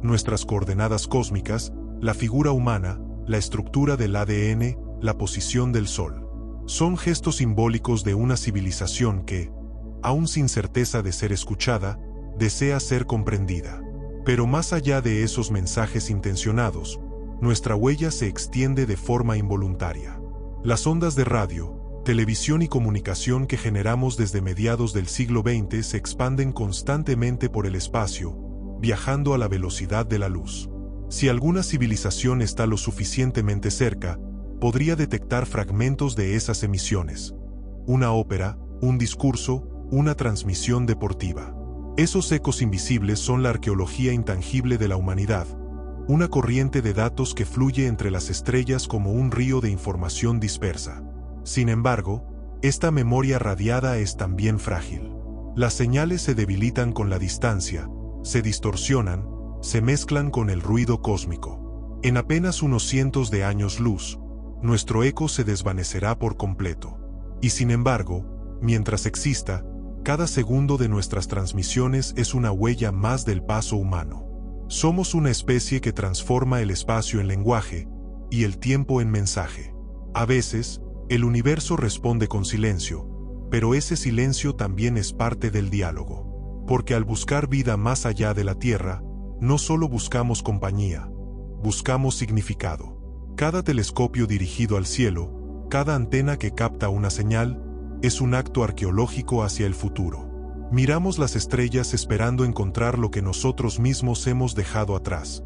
Nuestras coordenadas cósmicas, la figura humana, la estructura del ADN, la posición del Sol. Son gestos simbólicos de una civilización que, aún sin certeza de ser escuchada, desea ser comprendida. Pero más allá de esos mensajes intencionados, nuestra huella se extiende de forma involuntaria. Las ondas de radio, televisión y comunicación que generamos desde mediados del siglo XX se expanden constantemente por el espacio, viajando a la velocidad de la luz. Si alguna civilización está lo suficientemente cerca, podría detectar fragmentos de esas emisiones. Una ópera, un discurso, una transmisión deportiva. Esos ecos invisibles son la arqueología intangible de la humanidad, una corriente de datos que fluye entre las estrellas como un río de información dispersa. Sin embargo, esta memoria radiada es también frágil. Las señales se debilitan con la distancia, se distorsionan, se mezclan con el ruido cósmico. En apenas unos cientos de años luz, nuestro eco se desvanecerá por completo. Y sin embargo, mientras exista, cada segundo de nuestras transmisiones es una huella más del paso humano. Somos una especie que transforma el espacio en lenguaje y el tiempo en mensaje. A veces, el universo responde con silencio, pero ese silencio también es parte del diálogo. Porque al buscar vida más allá de la Tierra, no solo buscamos compañía, buscamos significado. Cada telescopio dirigido al cielo, cada antena que capta una señal, es un acto arqueológico hacia el futuro. Miramos las estrellas esperando encontrar lo que nosotros mismos hemos dejado atrás.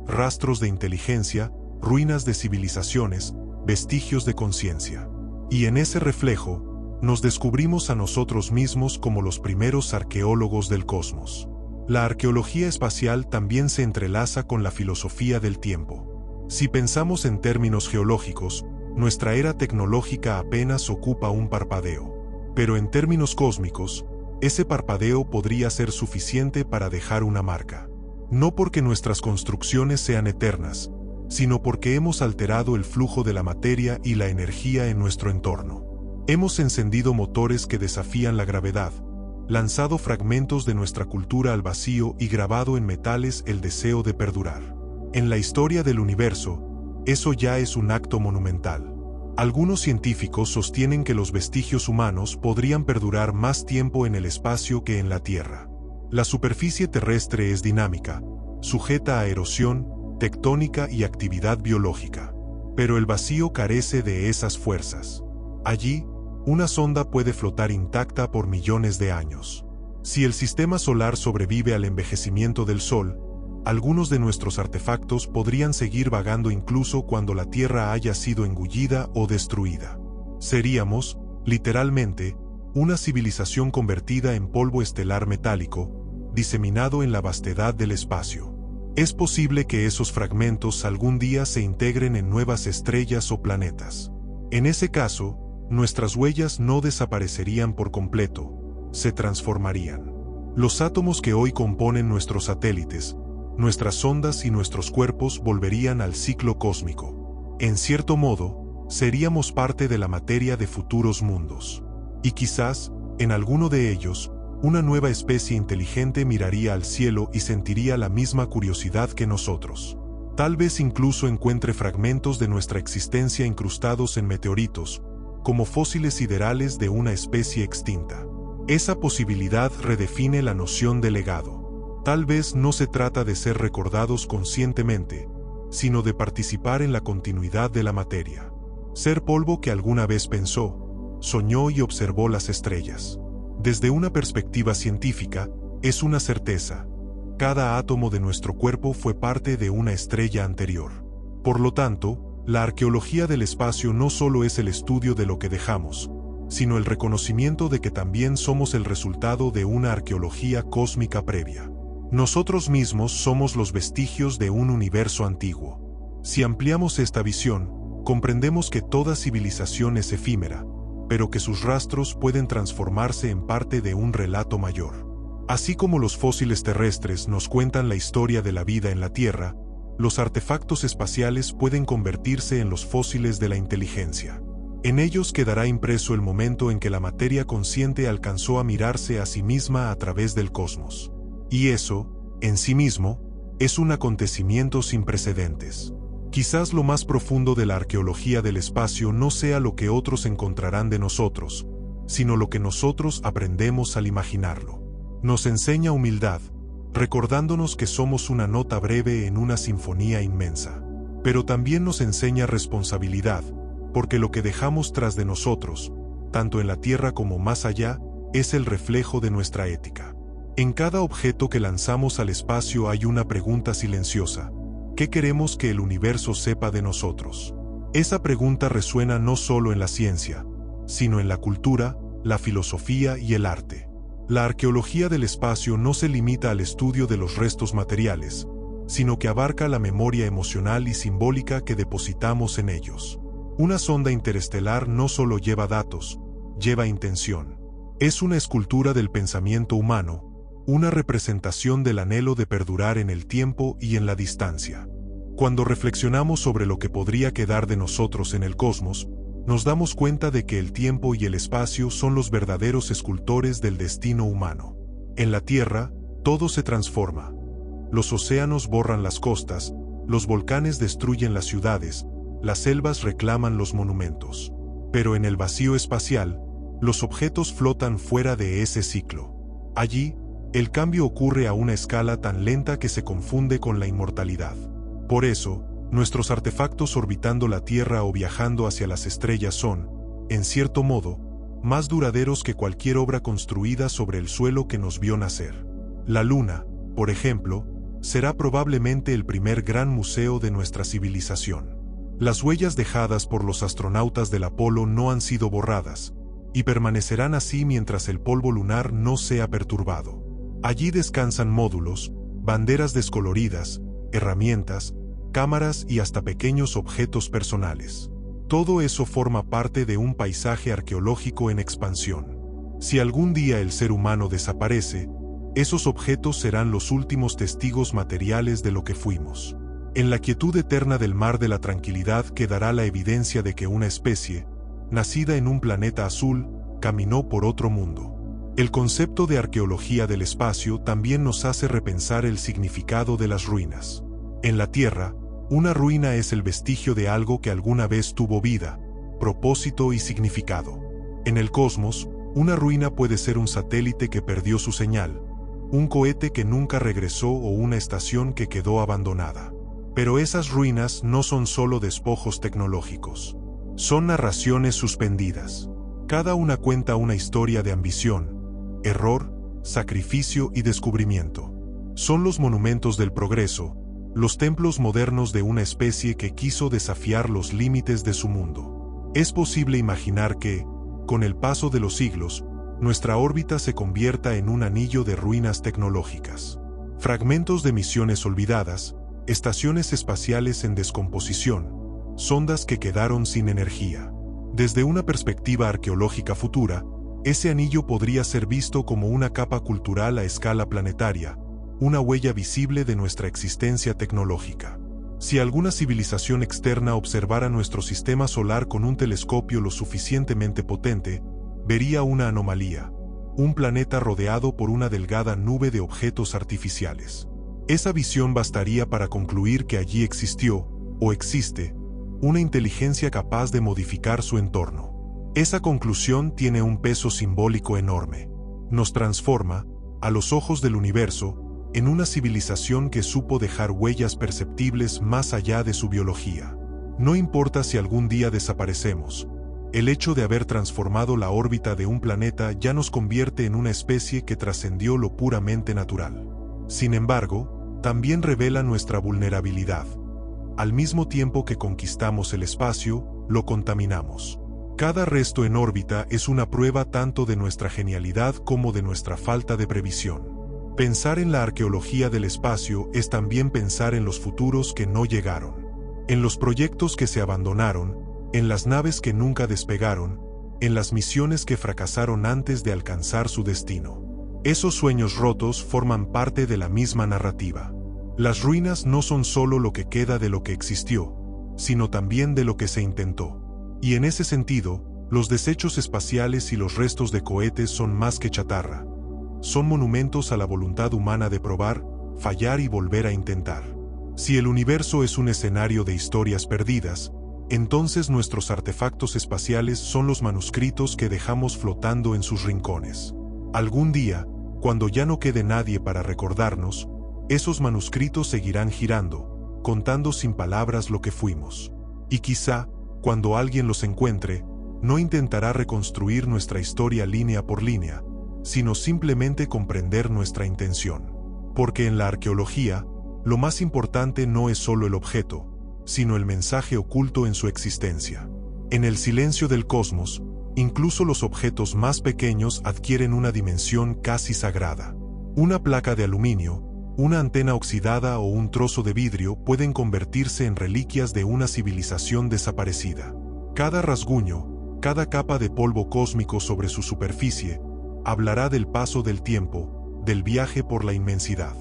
Rastros de inteligencia, ruinas de civilizaciones, vestigios de conciencia. Y en ese reflejo, nos descubrimos a nosotros mismos como los primeros arqueólogos del cosmos. La arqueología espacial también se entrelaza con la filosofía del tiempo. Si pensamos en términos geológicos, nuestra era tecnológica apenas ocupa un parpadeo. Pero en términos cósmicos, ese parpadeo podría ser suficiente para dejar una marca. No porque nuestras construcciones sean eternas, sino porque hemos alterado el flujo de la materia y la energía en nuestro entorno. Hemos encendido motores que desafían la gravedad, lanzado fragmentos de nuestra cultura al vacío y grabado en metales el deseo de perdurar. En la historia del universo, eso ya es un acto monumental. Algunos científicos sostienen que los vestigios humanos podrían perdurar más tiempo en el espacio que en la Tierra. La superficie terrestre es dinámica, sujeta a erosión, tectónica y actividad biológica. Pero el vacío carece de esas fuerzas. Allí, una sonda puede flotar intacta por millones de años. Si el sistema solar sobrevive al envejecimiento del Sol, algunos de nuestros artefactos podrían seguir vagando incluso cuando la Tierra haya sido engullida o destruida. Seríamos, literalmente, una civilización convertida en polvo estelar metálico, diseminado en la vastedad del espacio. Es posible que esos fragmentos algún día se integren en nuevas estrellas o planetas. En ese caso, nuestras huellas no desaparecerían por completo, se transformarían. Los átomos que hoy componen nuestros satélites, nuestras sondas y nuestros cuerpos volverían al ciclo cósmico. En cierto modo, seríamos parte de la materia de futuros mundos. Y quizás, en alguno de ellos, una nueva especie inteligente miraría al cielo y sentiría la misma curiosidad que nosotros. Tal vez incluso encuentre fragmentos de nuestra existencia incrustados en meteoritos, como fósiles siderales de una especie extinta. Esa posibilidad redefine la noción de legado. Tal vez no se trata de ser recordados conscientemente, sino de participar en la continuidad de la materia. Ser polvo que alguna vez pensó, soñó y observó las estrellas. Desde una perspectiva científica, es una certeza. Cada átomo de nuestro cuerpo fue parte de una estrella anterior. Por lo tanto, la arqueología del espacio no solo es el estudio de lo que dejamos, sino el reconocimiento de que también somos el resultado de una arqueología cósmica previa. Nosotros mismos somos los vestigios de un universo antiguo. Si ampliamos esta visión, comprendemos que toda civilización es efímera, pero que sus rastros pueden transformarse en parte de un relato mayor. Así como los fósiles terrestres nos cuentan la historia de la vida en la Tierra, los artefactos espaciales pueden convertirse en los fósiles de la inteligencia. En ellos quedará impreso el momento en que la materia consciente alcanzó a mirarse a sí misma a través del cosmos. Y eso, en sí mismo, es un acontecimiento sin precedentes. Quizás lo más profundo de la arqueología del espacio no sea lo que otros encontrarán de nosotros, sino lo que nosotros aprendemos al imaginarlo. Nos enseña humildad, recordándonos que somos una nota breve en una sinfonía inmensa. Pero también nos enseña responsabilidad, porque lo que dejamos tras de nosotros, tanto en la Tierra como más allá, es el reflejo de nuestra ética. En cada objeto que lanzamos al espacio hay una pregunta silenciosa. ¿Qué queremos que el universo sepa de nosotros? Esa pregunta resuena no solo en la ciencia, sino en la cultura, la filosofía y el arte. La arqueología del espacio no se limita al estudio de los restos materiales, sino que abarca la memoria emocional y simbólica que depositamos en ellos. Una sonda interestelar no solo lleva datos, lleva intención. Es una escultura del pensamiento humano, una representación del anhelo de perdurar en el tiempo y en la distancia. Cuando reflexionamos sobre lo que podría quedar de nosotros en el cosmos, nos damos cuenta de que el tiempo y el espacio son los verdaderos escultores del destino humano. En la Tierra, todo se transforma. Los océanos borran las costas, los volcanes destruyen las ciudades, las selvas reclaman los monumentos. Pero en el vacío espacial, los objetos flotan fuera de ese ciclo. Allí, el cambio ocurre a una escala tan lenta que se confunde con la inmortalidad. Por eso, nuestros artefactos orbitando la Tierra o viajando hacia las estrellas son, en cierto modo, más duraderos que cualquier obra construida sobre el suelo que nos vio nacer. La Luna, por ejemplo, será probablemente el primer gran museo de nuestra civilización. Las huellas dejadas por los astronautas del Apolo no han sido borradas, y permanecerán así mientras el polvo lunar no sea perturbado. Allí descansan módulos, banderas descoloridas, herramientas, cámaras y hasta pequeños objetos personales. Todo eso forma parte de un paisaje arqueológico en expansión. Si algún día el ser humano desaparece, esos objetos serán los últimos testigos materiales de lo que fuimos. En la quietud eterna del mar de la tranquilidad quedará la evidencia de que una especie, nacida en un planeta azul, caminó por otro mundo. El concepto de arqueología del espacio también nos hace repensar el significado de las ruinas. En la Tierra, una ruina es el vestigio de algo que alguna vez tuvo vida, propósito y significado. En el cosmos, una ruina puede ser un satélite que perdió su señal, un cohete que nunca regresó o una estación que quedó abandonada. Pero esas ruinas no son solo despojos tecnológicos. Son narraciones suspendidas. Cada una cuenta una historia de ambición, error, sacrificio y descubrimiento. Son los monumentos del progreso, los templos modernos de una especie que quiso desafiar los límites de su mundo. Es posible imaginar que, con el paso de los siglos, nuestra órbita se convierta en un anillo de ruinas tecnológicas. Fragmentos de misiones olvidadas, estaciones espaciales en descomposición, sondas que quedaron sin energía. Desde una perspectiva arqueológica futura, ese anillo podría ser visto como una capa cultural a escala planetaria, una huella visible de nuestra existencia tecnológica. Si alguna civilización externa observara nuestro sistema solar con un telescopio lo suficientemente potente, vería una anomalía, un planeta rodeado por una delgada nube de objetos artificiales. Esa visión bastaría para concluir que allí existió, o existe, una inteligencia capaz de modificar su entorno. Esa conclusión tiene un peso simbólico enorme. Nos transforma, a los ojos del universo, en una civilización que supo dejar huellas perceptibles más allá de su biología. No importa si algún día desaparecemos, el hecho de haber transformado la órbita de un planeta ya nos convierte en una especie que trascendió lo puramente natural. Sin embargo, también revela nuestra vulnerabilidad. Al mismo tiempo que conquistamos el espacio, lo contaminamos. Cada resto en órbita es una prueba tanto de nuestra genialidad como de nuestra falta de previsión. Pensar en la arqueología del espacio es también pensar en los futuros que no llegaron, en los proyectos que se abandonaron, en las naves que nunca despegaron, en las misiones que fracasaron antes de alcanzar su destino. Esos sueños rotos forman parte de la misma narrativa. Las ruinas no son solo lo que queda de lo que existió, sino también de lo que se intentó. Y en ese sentido, los desechos espaciales y los restos de cohetes son más que chatarra. Son monumentos a la voluntad humana de probar, fallar y volver a intentar. Si el universo es un escenario de historias perdidas, entonces nuestros artefactos espaciales son los manuscritos que dejamos flotando en sus rincones. Algún día, cuando ya no quede nadie para recordarnos, esos manuscritos seguirán girando, contando sin palabras lo que fuimos. Y quizá, cuando alguien los encuentre, no intentará reconstruir nuestra historia línea por línea, sino simplemente comprender nuestra intención. Porque en la arqueología, lo más importante no es solo el objeto, sino el mensaje oculto en su existencia. En el silencio del cosmos, incluso los objetos más pequeños adquieren una dimensión casi sagrada. Una placa de aluminio, una antena oxidada o un trozo de vidrio pueden convertirse en reliquias de una civilización desaparecida. Cada rasguño, cada capa de polvo cósmico sobre su superficie, hablará del paso del tiempo, del viaje por la inmensidad.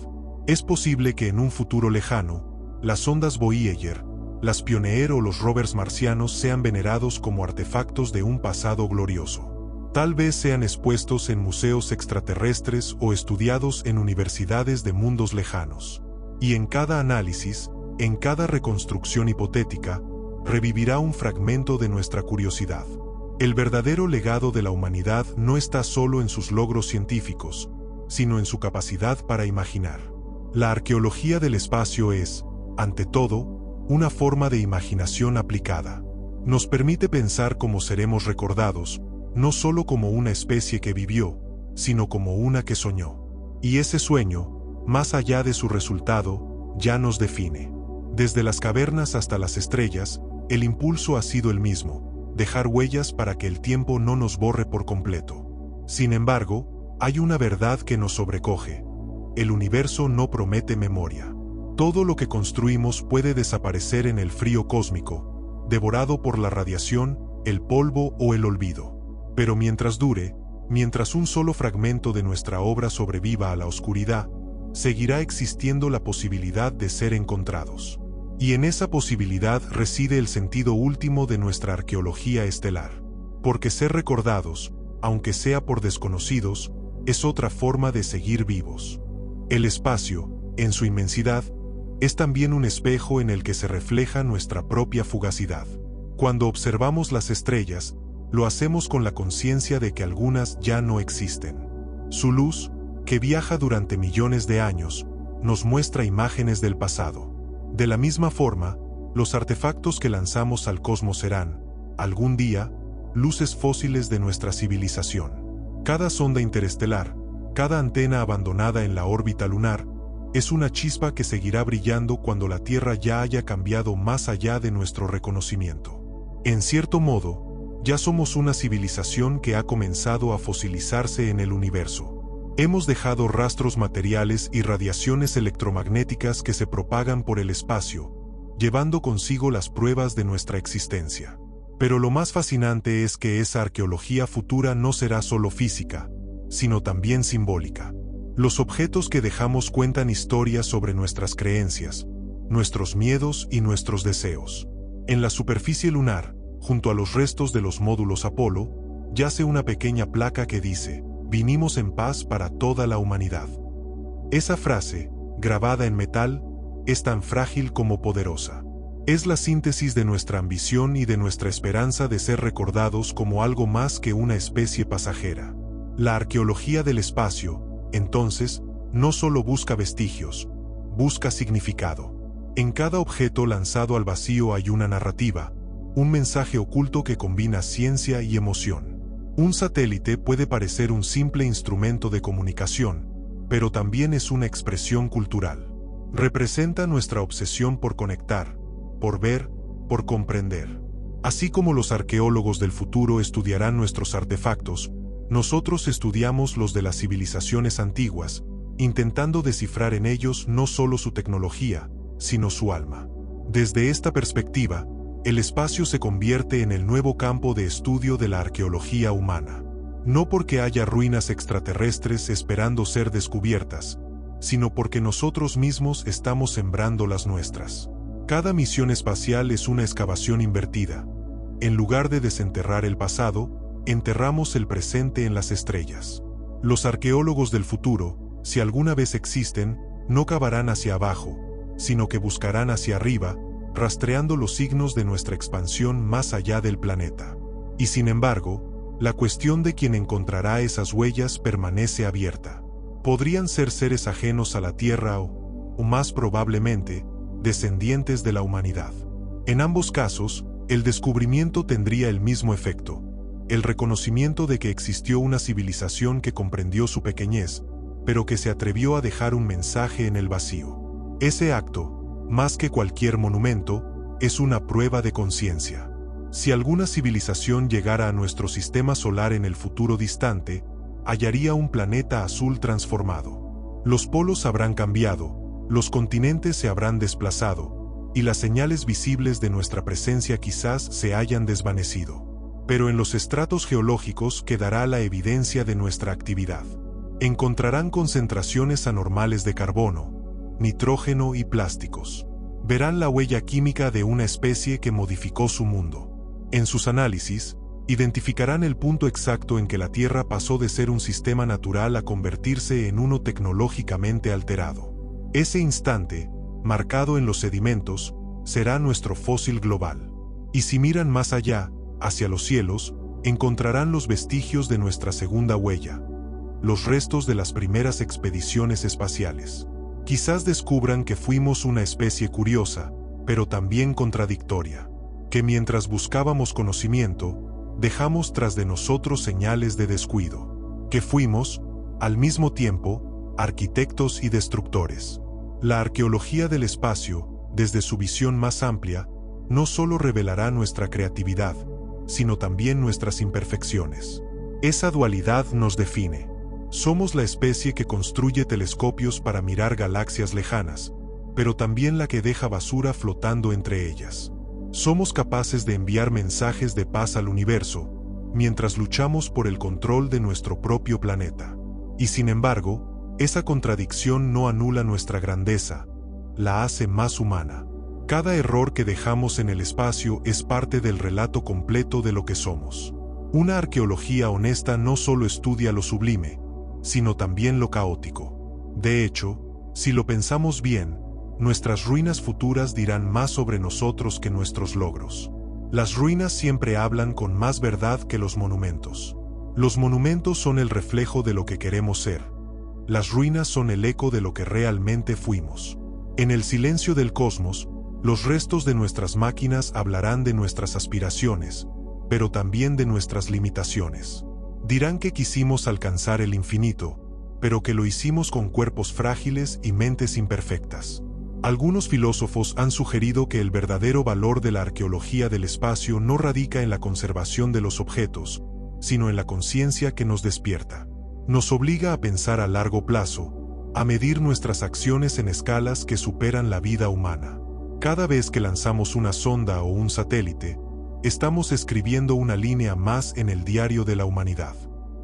Es posible que en un futuro lejano, las sondas Voyager, las Pioneer o los rovers marcianos sean venerados como artefactos de un pasado glorioso. Tal vez sean expuestos en museos extraterrestres o estudiados en universidades de mundos lejanos. Y en cada análisis, en cada reconstrucción hipotética, revivirá un fragmento de nuestra curiosidad. El verdadero legado de la humanidad no está solo en sus logros científicos, sino en su capacidad para imaginar. La arqueología del espacio es, ante todo, una forma de imaginación aplicada. Nos permite pensar cómo seremos recordados, no solo como una especie que vivió, sino como una que soñó. Y ese sueño, más allá de su resultado, ya nos define. Desde las cavernas hasta las estrellas, el impulso ha sido el mismo: dejar huellas para que el tiempo no nos borre por completo. Sin embargo, hay una verdad que nos sobrecoge: el universo no promete memoria. Todo lo que construimos puede desaparecer en el frío cósmico, devorado por la radiación, el polvo o el olvido. Pero mientras dure, mientras un solo fragmento de nuestra obra sobreviva a la oscuridad, seguirá existiendo la posibilidad de ser encontrados. Y en esa posibilidad reside el sentido último de nuestra arqueología estelar. Porque ser recordados, aunque sea por desconocidos, es otra forma de seguir vivos. El espacio, en su inmensidad, es también un espejo en el que se refleja nuestra propia fugacidad. Cuando observamos las estrellas, lo hacemos con la conciencia de que algunas ya no existen. Su luz, que viaja durante millones de años, nos muestra imágenes del pasado. De la misma forma, los artefactos que lanzamos al cosmos serán, algún día, luces fósiles de nuestra civilización. Cada sonda interestelar, cada antena abandonada en la órbita lunar, es una chispa que seguirá brillando cuando la Tierra ya haya cambiado más allá de nuestro reconocimiento. En cierto modo, ya somos una civilización que ha comenzado a fosilizarse en el universo. Hemos dejado rastros materiales y radiaciones electromagnéticas que se propagan por el espacio, llevando consigo las pruebas de nuestra existencia. Pero lo más fascinante es que esa arqueología futura no será solo física, sino también simbólica. Los objetos que dejamos cuentan historias sobre nuestras creencias, nuestros miedos y nuestros deseos. En la superficie lunar, junto a los restos de los módulos Apolo, yace una pequeña placa que dice: «Vinimos en paz para toda la humanidad». Esa frase, grabada en metal, es tan frágil como poderosa. Es la síntesis de nuestra ambición y de nuestra esperanza de ser recordados como algo más que una especie pasajera. La arqueología del espacio, entonces, no solo busca vestigios, busca significado. En cada objeto lanzado al vacío hay una narrativa, un mensaje oculto que combina ciencia y emoción. Un satélite puede parecer un simple instrumento de comunicación, pero también es una expresión cultural. Representa nuestra obsesión por conectar, por ver, por comprender. Así como los arqueólogos del futuro estudiarán nuestros artefactos, nosotros estudiamos los de las civilizaciones antiguas, intentando descifrar en ellos no solo su tecnología, sino su alma. Desde esta perspectiva, el espacio se convierte en el nuevo campo de estudio de la arqueología humana. No porque haya ruinas extraterrestres esperando ser descubiertas, sino porque nosotros mismos estamos sembrando las nuestras. Cada misión espacial es una excavación invertida. En lugar de desenterrar el pasado, enterramos el presente en las estrellas. Los arqueólogos del futuro, si alguna vez existen, no cavarán hacia abajo, sino que buscarán hacia arriba, rastreando los signos de nuestra expansión más allá del planeta. Y sin embargo, la cuestión de quién encontrará esas huellas permanece abierta. Podrían ser seres ajenos a la Tierra o más probablemente, descendientes de la humanidad. En ambos casos, el descubrimiento tendría el mismo efecto: el reconocimiento de que existió una civilización que comprendió su pequeñez, pero que se atrevió a dejar un mensaje en el vacío. Ese acto, más que cualquier monumento, es una prueba de conciencia. Si alguna civilización llegara a nuestro sistema solar en el futuro distante, hallaría un planeta azul transformado. Los polos habrán cambiado, los continentes se habrán desplazado, y las señales visibles de nuestra presencia quizás se hayan desvanecido. Pero en los estratos geológicos quedará la evidencia de nuestra actividad. Encontrarán concentraciones anormales de carbono, nitrógeno y plásticos. Verán la huella química de una especie que modificó su mundo. En sus análisis, identificarán el punto exacto en que la Tierra pasó de ser un sistema natural a convertirse en uno tecnológicamente alterado. Ese instante, marcado en los sedimentos, será nuestro fósil global. Y si miran más allá, hacia los cielos, encontrarán los vestigios de nuestra segunda huella, los restos de las primeras expediciones espaciales. Quizás descubran que fuimos una especie curiosa, pero también contradictoria, que mientras buscábamos conocimiento, dejamos tras de nosotros señales de descuido, que fuimos, al mismo tiempo, arquitectos y destructores. La arqueología del espacio, desde su visión más amplia, no solo revelará nuestra creatividad, sino también nuestras imperfecciones. Esa dualidad nos define. Somos la especie que construye telescopios para mirar galaxias lejanas, pero también la que deja basura flotando entre ellas. Somos capaces de enviar mensajes de paz al universo, mientras luchamos por el control de nuestro propio planeta. Y sin embargo, esa contradicción no anula nuestra grandeza, la hace más humana. Cada error que dejamos en el espacio es parte del relato completo de lo que somos. Una arqueología honesta no solo estudia lo sublime, sino también lo caótico. De hecho, si lo pensamos bien, nuestras ruinas futuras dirán más sobre nosotros que nuestros logros. Las ruinas siempre hablan con más verdad que los monumentos. Los monumentos son el reflejo de lo que queremos ser. Las ruinas son el eco de lo que realmente fuimos. En el silencio del cosmos, los restos de nuestras máquinas hablarán de nuestras aspiraciones, pero también de nuestras limitaciones. Dirán que quisimos alcanzar el infinito, pero que lo hicimos con cuerpos frágiles y mentes imperfectas. Algunos filósofos han sugerido que el verdadero valor de la arqueología del espacio no radica en la conservación de los objetos, sino en la conciencia que nos despierta. Nos obliga a pensar a largo plazo, a medir nuestras acciones en escalas que superan la vida humana. Cada vez que lanzamos una sonda o un satélite, estamos escribiendo una línea más en el diario de la humanidad.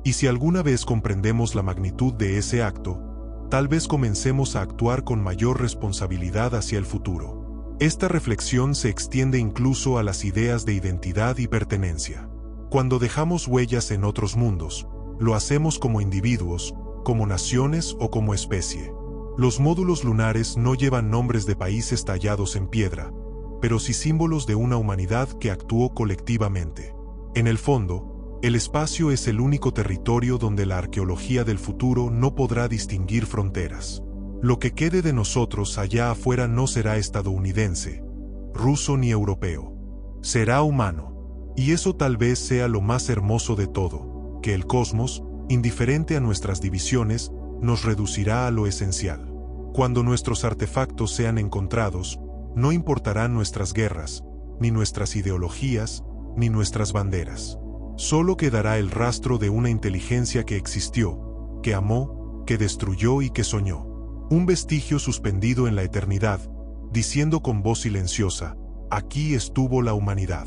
Y si alguna vez comprendemos la magnitud de ese acto, tal vez comencemos a actuar con mayor responsabilidad hacia el futuro. Esta reflexión se extiende incluso a las ideas de identidad y pertenencia. Cuando dejamos huellas en otros mundos, lo hacemos como individuos, como naciones o como especie. Los módulos lunares no llevan nombres de países tallados en piedra, pero sí símbolos de una humanidad que actuó colectivamente. En el fondo, el espacio es el único territorio donde la arqueología del futuro no podrá distinguir fronteras. Lo que quede de nosotros allá afuera no será estadounidense, ruso ni europeo. Será humano. Y eso tal vez sea lo más hermoso de todo, que el cosmos, indiferente a nuestras divisiones, nos reducirá a lo esencial. Cuando nuestros artefactos sean encontrados, no importarán nuestras guerras, ni nuestras ideologías, ni nuestras banderas. Solo quedará el rastro de una inteligencia que existió, que amó, que destruyó y que soñó. Un vestigio suspendido en la eternidad, diciendo con voz silenciosa, aquí estuvo la humanidad.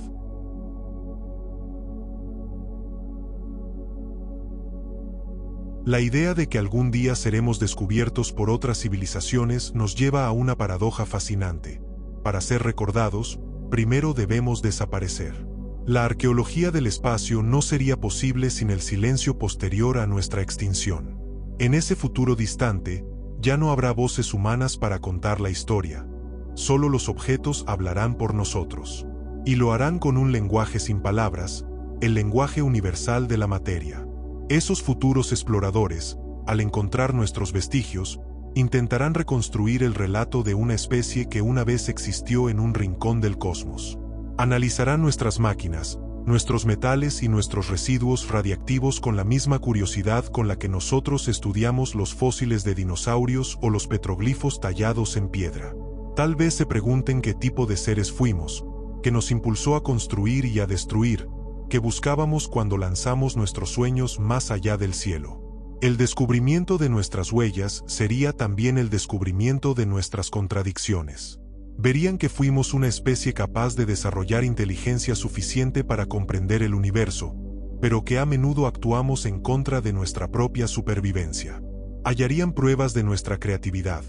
La idea de que algún día seremos descubiertos por otras civilizaciones nos lleva a una paradoja fascinante. Para ser recordados, primero debemos desaparecer. La arqueología del espacio no sería posible sin el silencio posterior a nuestra extinción. En ese futuro distante, ya no habrá voces humanas para contar la historia. Solo los objetos hablarán por nosotros. Y lo harán con un lenguaje sin palabras, el lenguaje universal de la materia. Esos futuros exploradores, al encontrar nuestros vestigios, intentarán reconstruir el relato de una especie que una vez existió en un rincón del cosmos. Analizarán nuestras máquinas, nuestros metales y nuestros residuos radiactivos con la misma curiosidad con la que nosotros estudiamos los fósiles de dinosaurios o los petroglifos tallados en piedra. Tal vez se pregunten qué tipo de seres fuimos, que nos impulsó a construir y a destruir, que buscábamos cuando lanzamos nuestros sueños más allá del cielo. El descubrimiento de nuestras huellas sería también el descubrimiento de nuestras contradicciones. Verían que fuimos una especie capaz de desarrollar inteligencia suficiente para comprender el universo, pero que a menudo actuamos en contra de nuestra propia supervivencia. Hallarían pruebas de nuestra creatividad,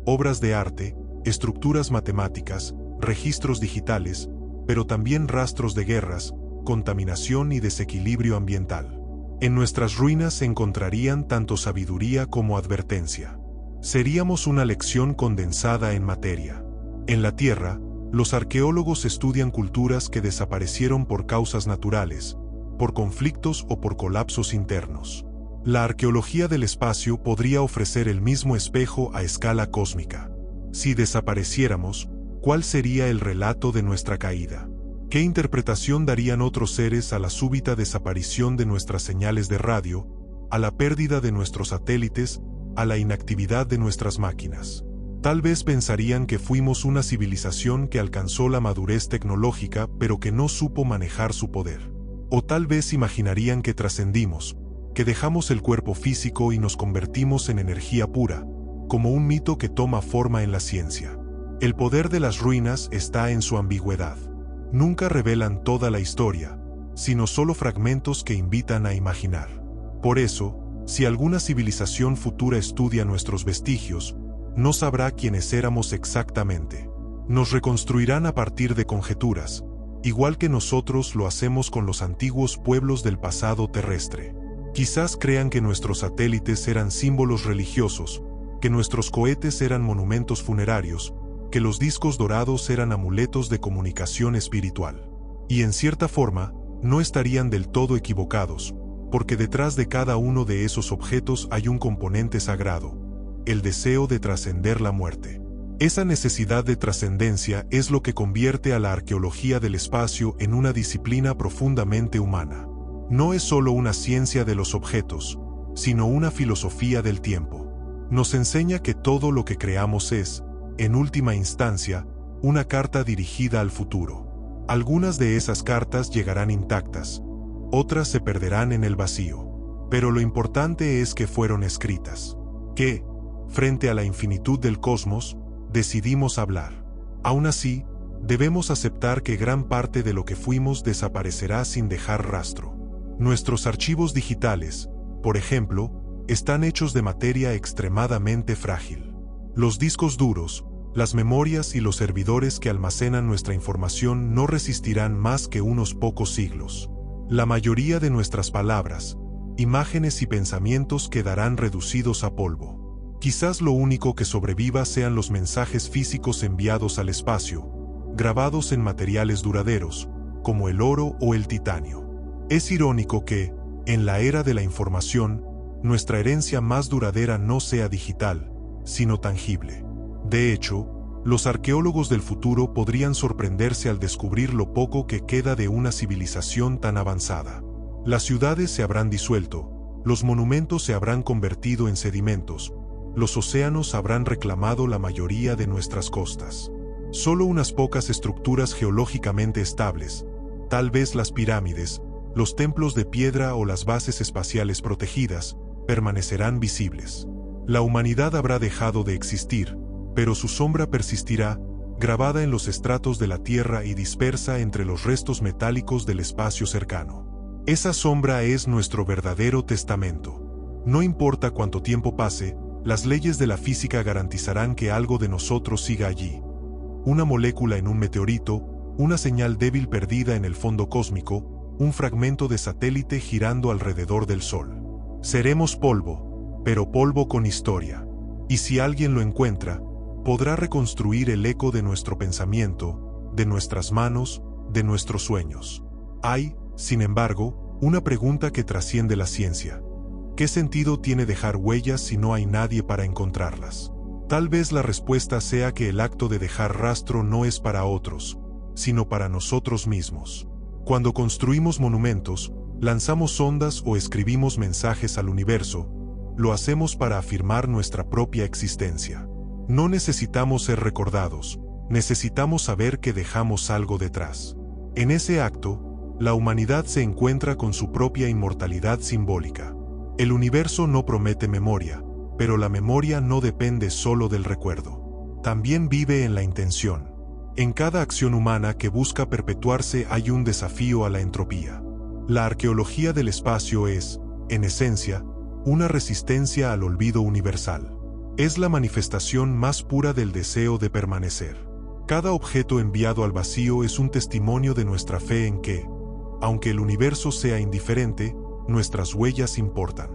obras de arte, estructuras matemáticas, registros digitales, pero también rastros de guerras, contaminación y desequilibrio ambiental. En nuestras ruinas se encontrarían tanto sabiduría como advertencia. Seríamos una lección condensada en materia. En la Tierra, los arqueólogos estudian culturas que desaparecieron por causas naturales, por conflictos o por colapsos internos. La arqueología del espacio podría ofrecer el mismo espejo a escala cósmica. Si desapareciéramos, ¿cuál sería el relato de nuestra caída? ¿Qué interpretación darían otros seres a la súbita desaparición de nuestras señales de radio, a la pérdida de nuestros satélites, a la inactividad de nuestras máquinas? Tal vez pensarían que fuimos una civilización que alcanzó la madurez tecnológica pero que no supo manejar su poder. O tal vez imaginarían que trascendimos, que dejamos el cuerpo físico y nos convertimos en energía pura, como un mito que toma forma en la ciencia. El poder de las ruinas está en su ambigüedad. Nunca revelan toda la historia, sino solo fragmentos que invitan a imaginar. Por eso, si alguna civilización futura estudia nuestros vestigios, no sabrá quiénes éramos exactamente. Nos reconstruirán a partir de conjeturas, igual que nosotros lo hacemos con los antiguos pueblos del pasado terrestre. Quizás crean que nuestros satélites eran símbolos religiosos, que nuestros cohetes eran monumentos funerarios, que los discos dorados eran amuletos de comunicación espiritual. Y en cierta forma, no estarían del todo equivocados, porque detrás de cada uno de esos objetos hay un componente sagrado, el deseo de trascender la muerte. Esa necesidad de trascendencia es lo que convierte a la arqueología del espacio en una disciplina profundamente humana. No es solo una ciencia de los objetos, sino una filosofía del tiempo. Nos enseña que todo lo que creamos es, en última instancia, una carta dirigida al futuro. Algunas de esas cartas llegarán intactas, otras se perderán en el vacío. Pero lo importante es que fueron escritas. Que, frente a la infinitud del cosmos, decidimos hablar. Aún así, debemos aceptar que gran parte de lo que fuimos desaparecerá sin dejar rastro. Nuestros archivos digitales, por ejemplo, están hechos de materia extremadamente frágil. Los discos duros, las memorias y los servidores que almacenan nuestra información no resistirán más que unos pocos siglos. La mayoría de nuestras palabras, imágenes y pensamientos quedarán reducidos a polvo. Quizás lo único que sobreviva sean los mensajes físicos enviados al espacio, grabados en materiales duraderos, como el oro o el titanio. Es irónico que, en la era de la información, nuestra herencia más duradera no sea digital, sino tangible. De hecho, los arqueólogos del futuro podrían sorprenderse al descubrir lo poco que queda de una civilización tan avanzada. Las ciudades se habrán disuelto, los monumentos se habrán convertido en sedimentos, los océanos habrán reclamado la mayoría de nuestras costas. Solo unas pocas estructuras geológicamente estables, tal vez las pirámides, los templos de piedra o las bases espaciales protegidas, permanecerán visibles. La humanidad habrá dejado de existir, pero su sombra persistirá, grabada en los estratos de la Tierra y dispersa entre los restos metálicos del espacio cercano. Esa sombra es nuestro verdadero testamento. No importa cuánto tiempo pase, las leyes de la física garantizarán que algo de nosotros siga allí. Una molécula en un meteorito, una señal débil perdida en el fondo cósmico, un fragmento de satélite girando alrededor del Sol. Seremos polvo, pero polvo con historia. Y si alguien lo encuentra, podrá reconstruir el eco de nuestro pensamiento, de nuestras manos, de nuestros sueños. Hay, sin embargo, una pregunta que trasciende la ciencia. ¿Qué sentido tiene dejar huellas si no hay nadie para encontrarlas? Tal vez la respuesta sea que el acto de dejar rastro no es para otros, sino para nosotros mismos. Cuando construimos monumentos, lanzamos ondas o escribimos mensajes al universo, lo hacemos para afirmar nuestra propia existencia. No necesitamos ser recordados, necesitamos saber que dejamos algo detrás. En ese acto, la humanidad se encuentra con su propia inmortalidad simbólica. El universo no promete memoria, pero la memoria no depende solo del recuerdo. También vive en la intención. En cada acción humana que busca perpetuarse hay un desafío a la entropía. La arqueología del espacio es, en esencia, una resistencia al olvido universal. Es la manifestación más pura del deseo de permanecer. Cada objeto enviado al vacío es un testimonio de nuestra fe en que, aunque el universo sea indiferente, nuestras huellas importan.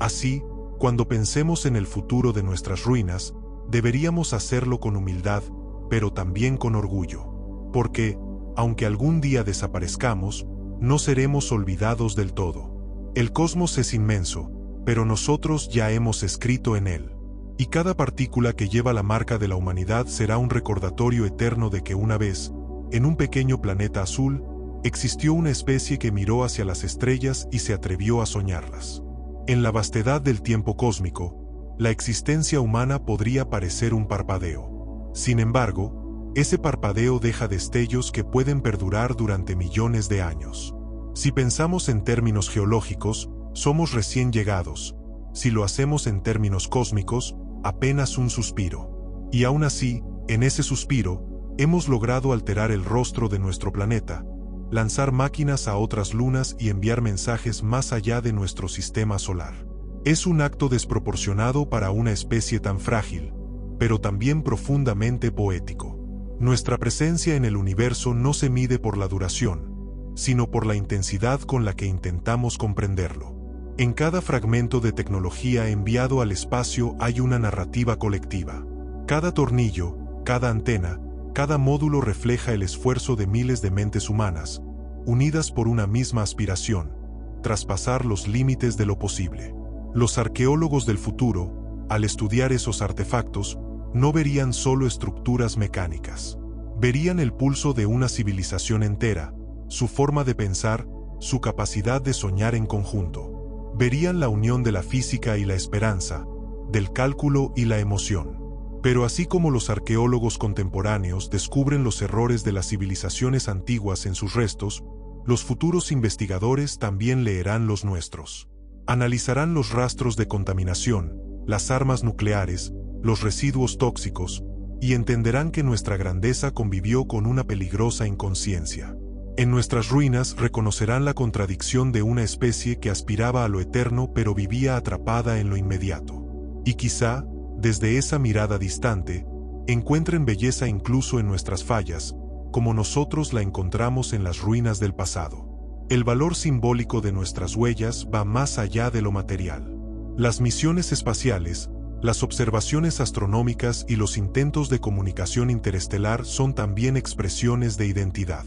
Así, cuando pensemos en el futuro de nuestras ruinas, deberíamos hacerlo con humildad, pero también con orgullo. Porque, aunque algún día desaparezcamos, no seremos olvidados del todo. El cosmos es inmenso, pero nosotros ya hemos escrito en él. Y cada partícula que lleva la marca de la humanidad será un recordatorio eterno de que una vez, en un pequeño planeta azul, existió una especie que miró hacia las estrellas y se atrevió a soñarlas. En la vastedad del tiempo cósmico, la existencia humana podría parecer un parpadeo. Sin embargo, ese parpadeo deja destellos que pueden perdurar durante millones de años. Si pensamos en términos geológicos, somos recién llegados. Si lo hacemos en términos cósmicos, apenas un suspiro. Y aún así, en ese suspiro, hemos logrado alterar el rostro de nuestro planeta, lanzar máquinas a otras lunas y enviar mensajes más allá de nuestro sistema solar. Es un acto desproporcionado para una especie tan frágil, pero también profundamente poético. Nuestra presencia en el universo no se mide por la duración, sino por la intensidad con la que intentamos comprenderlo. En cada fragmento de tecnología enviado al espacio hay una narrativa colectiva. Cada tornillo, cada antena, cada módulo refleja el esfuerzo de miles de mentes humanas, unidas por una misma aspiración: traspasar los límites de lo posible. Los arqueólogos del futuro, al estudiar esos artefactos, no verían solo estructuras mecánicas. Verían el pulso de una civilización entera, su forma de pensar, su capacidad de soñar en conjunto. Verían la unión de la física y la esperanza, del cálculo y la emoción. Pero así como los arqueólogos contemporáneos descubren los errores de las civilizaciones antiguas en sus restos, los futuros investigadores también leerán los nuestros. Analizarán los rastros de contaminación, las armas nucleares, los residuos tóxicos, y entenderán que nuestra grandeza convivió con una peligrosa inconsciencia. En nuestras ruinas reconocerán la contradicción de una especie que aspiraba a lo eterno pero vivía atrapada en lo inmediato. Y quizá, desde esa mirada distante, encuentren belleza incluso en nuestras fallas, como nosotros la encontramos en las ruinas del pasado. El valor simbólico de nuestras huellas va más allá de lo material. Las misiones espaciales, las observaciones astronómicas y los intentos de comunicación interestelar son también expresiones de identidad.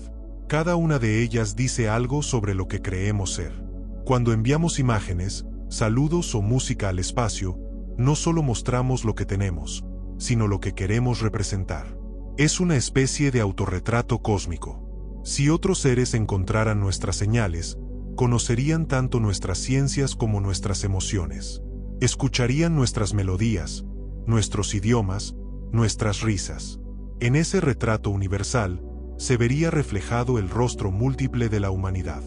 Cada una de ellas dice algo sobre lo que creemos ser. Cuando enviamos imágenes, saludos o música al espacio, no solo mostramos lo que tenemos, sino lo que queremos representar. Es una especie de autorretrato cósmico. Si otros seres encontraran nuestras señales, conocerían tanto nuestras ciencias como nuestras emociones. Escucharían nuestras melodías, nuestros idiomas, nuestras risas. En ese retrato universal, se vería reflejado el rostro múltiple de la humanidad.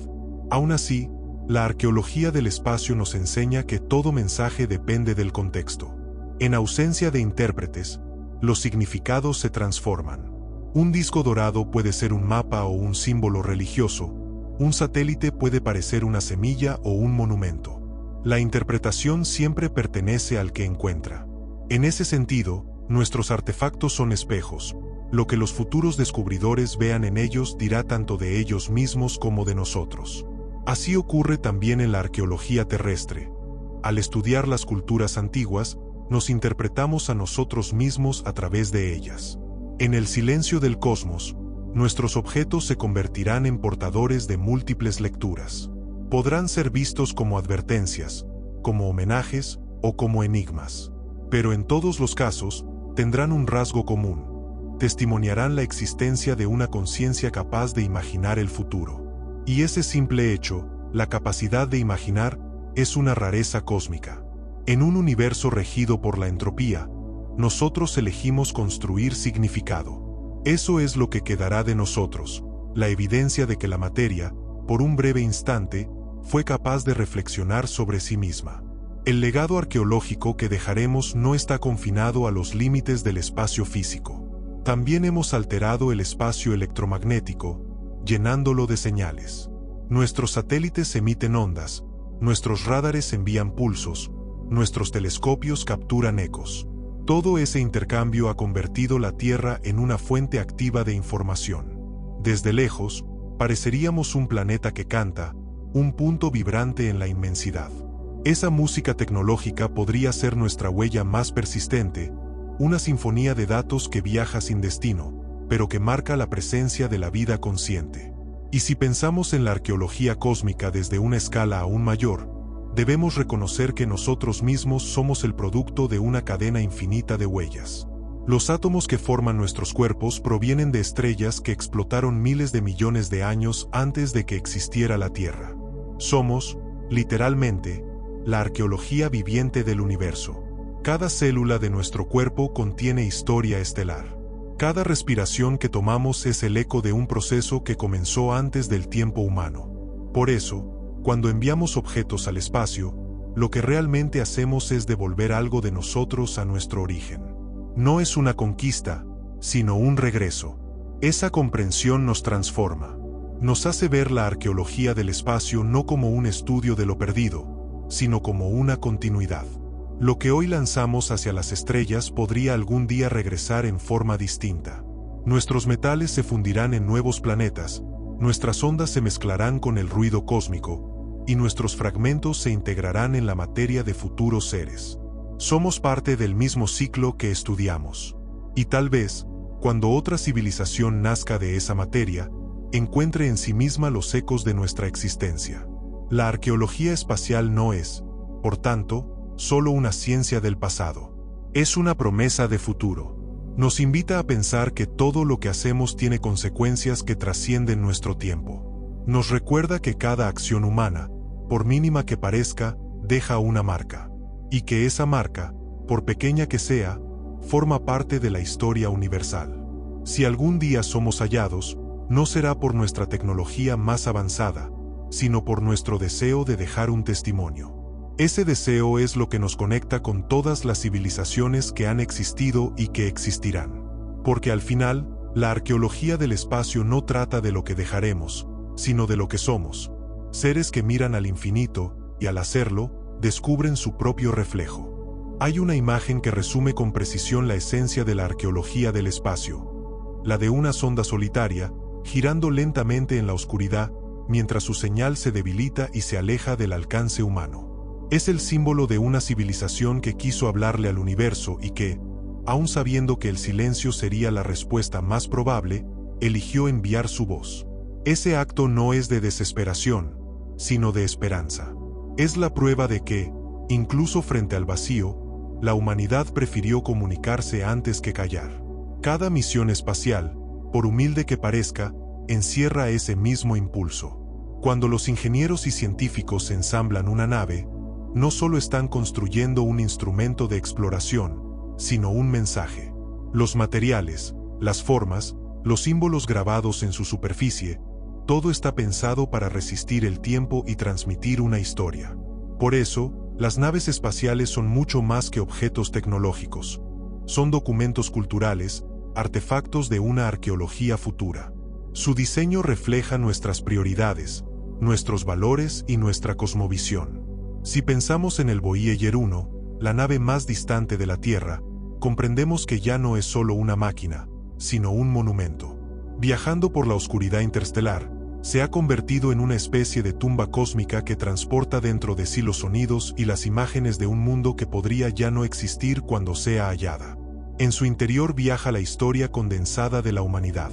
Aún así, la arqueología del espacio nos enseña que todo mensaje depende del contexto. En ausencia de intérpretes, los significados se transforman. Un disco dorado puede ser un mapa o un símbolo religioso, un satélite puede parecer una semilla o un monumento. La interpretación siempre pertenece al que encuentra. En ese sentido, nuestros artefactos son espejos. Lo que los futuros descubridores vean en ellos dirá tanto de ellos mismos como de nosotros. Así ocurre también en la arqueología terrestre. Al estudiar las culturas antiguas, nos interpretamos a nosotros mismos a través de ellas. En el silencio del cosmos, nuestros objetos se convertirán en portadores de múltiples lecturas. Podrán ser vistos como advertencias, como homenajes o como enigmas. Pero en todos los casos, tendrán un rasgo común. Testimoniarán la existencia de una conciencia capaz de imaginar el futuro. Y ese simple hecho, la capacidad de imaginar, es una rareza cósmica. En un universo regido por la entropía, nosotros elegimos construir significado. Eso es lo que quedará de nosotros, la evidencia de que la materia, por un breve instante, fue capaz de reflexionar sobre sí misma. El legado arqueológico que dejaremos no está confinado a los límites del espacio físico. También hemos alterado el espacio electromagnético, llenándolo de señales. Nuestros satélites emiten ondas, nuestros radares envían pulsos, nuestros telescopios capturan ecos. Todo ese intercambio ha convertido la Tierra en una fuente activa de información. Desde lejos, pareceríamos un planeta que canta, un punto vibrante en la inmensidad. Esa música tecnológica podría ser nuestra huella más persistente, una sinfonía de datos que viaja sin destino, pero que marca la presencia de la vida consciente. Y si pensamos en la arqueología cósmica desde una escala aún mayor, debemos reconocer que nosotros mismos somos el producto de una cadena infinita de huellas. Los átomos que forman nuestros cuerpos provienen de estrellas que explotaron miles de millones de años antes de que existiera la Tierra. Somos, literalmente, la arqueología viviente del universo. Cada célula de nuestro cuerpo contiene historia estelar. Cada respiración que tomamos es el eco de un proceso que comenzó antes del tiempo humano. Por eso, cuando enviamos objetos al espacio, lo que realmente hacemos es devolver algo de nosotros a nuestro origen. No es una conquista, sino un regreso. Esa comprensión nos transforma. Nos hace ver la arqueología del espacio no como un estudio de lo perdido, sino como una continuidad. Lo que hoy lanzamos hacia las estrellas podría algún día regresar en forma distinta. Nuestros metales se fundirán en nuevos planetas, nuestras ondas se mezclarán con el ruido cósmico, y nuestros fragmentos se integrarán en la materia de futuros seres. Somos parte del mismo ciclo que estudiamos. Y tal vez, cuando otra civilización nazca de esa materia, encuentre en sí misma los ecos de nuestra existencia. La arqueología espacial no es, por tanto, solo una ciencia del pasado. Es una promesa de futuro. Nos invita a pensar que todo lo que hacemos tiene consecuencias que trascienden nuestro tiempo. Nos recuerda que cada acción humana, por mínima que parezca, deja una marca. Y que esa marca, por pequeña que sea, forma parte de la historia universal. Si algún día somos hallados, no será por nuestra tecnología más avanzada, sino por nuestro deseo de dejar un testimonio. Ese deseo es lo que nos conecta con todas las civilizaciones que han existido y que existirán. Porque al final, la arqueología del espacio no trata de lo que dejaremos, sino de lo que somos. Seres que miran al infinito, y al hacerlo, descubren su propio reflejo. Hay una imagen que resume con precisión la esencia de la arqueología del espacio. La de una sonda solitaria, girando lentamente en la oscuridad, mientras su señal se debilita y se aleja del alcance humano. Es el símbolo de una civilización que quiso hablarle al universo y que, aun sabiendo que el silencio sería la respuesta más probable, eligió enviar su voz. Ese acto no es de desesperación, sino de esperanza. Es la prueba de que, incluso frente al vacío, la humanidad prefirió comunicarse antes que callar. Cada misión espacial, por humilde que parezca, encierra ese mismo impulso. Cuando los ingenieros y científicos ensamblan una nave, no solo están construyendo un instrumento de exploración, sino un mensaje. Los materiales, las formas, los símbolos grabados en su superficie, todo está pensado para resistir el tiempo y transmitir una historia. Por eso, las naves espaciales son mucho más que objetos tecnológicos. Son documentos culturales, artefactos de una arqueología futura. Su diseño refleja nuestras prioridades, nuestros valores y nuestra cosmovisión. Si pensamos en el Voyager 1, la nave más distante de la Tierra, comprendemos que ya no es solo una máquina, sino un monumento. Viajando por la oscuridad interestelar, se ha convertido en una especie de tumba cósmica que transporta dentro de sí los sonidos y las imágenes de un mundo que podría ya no existir cuando sea hallada. En su interior viaja la historia condensada de la humanidad.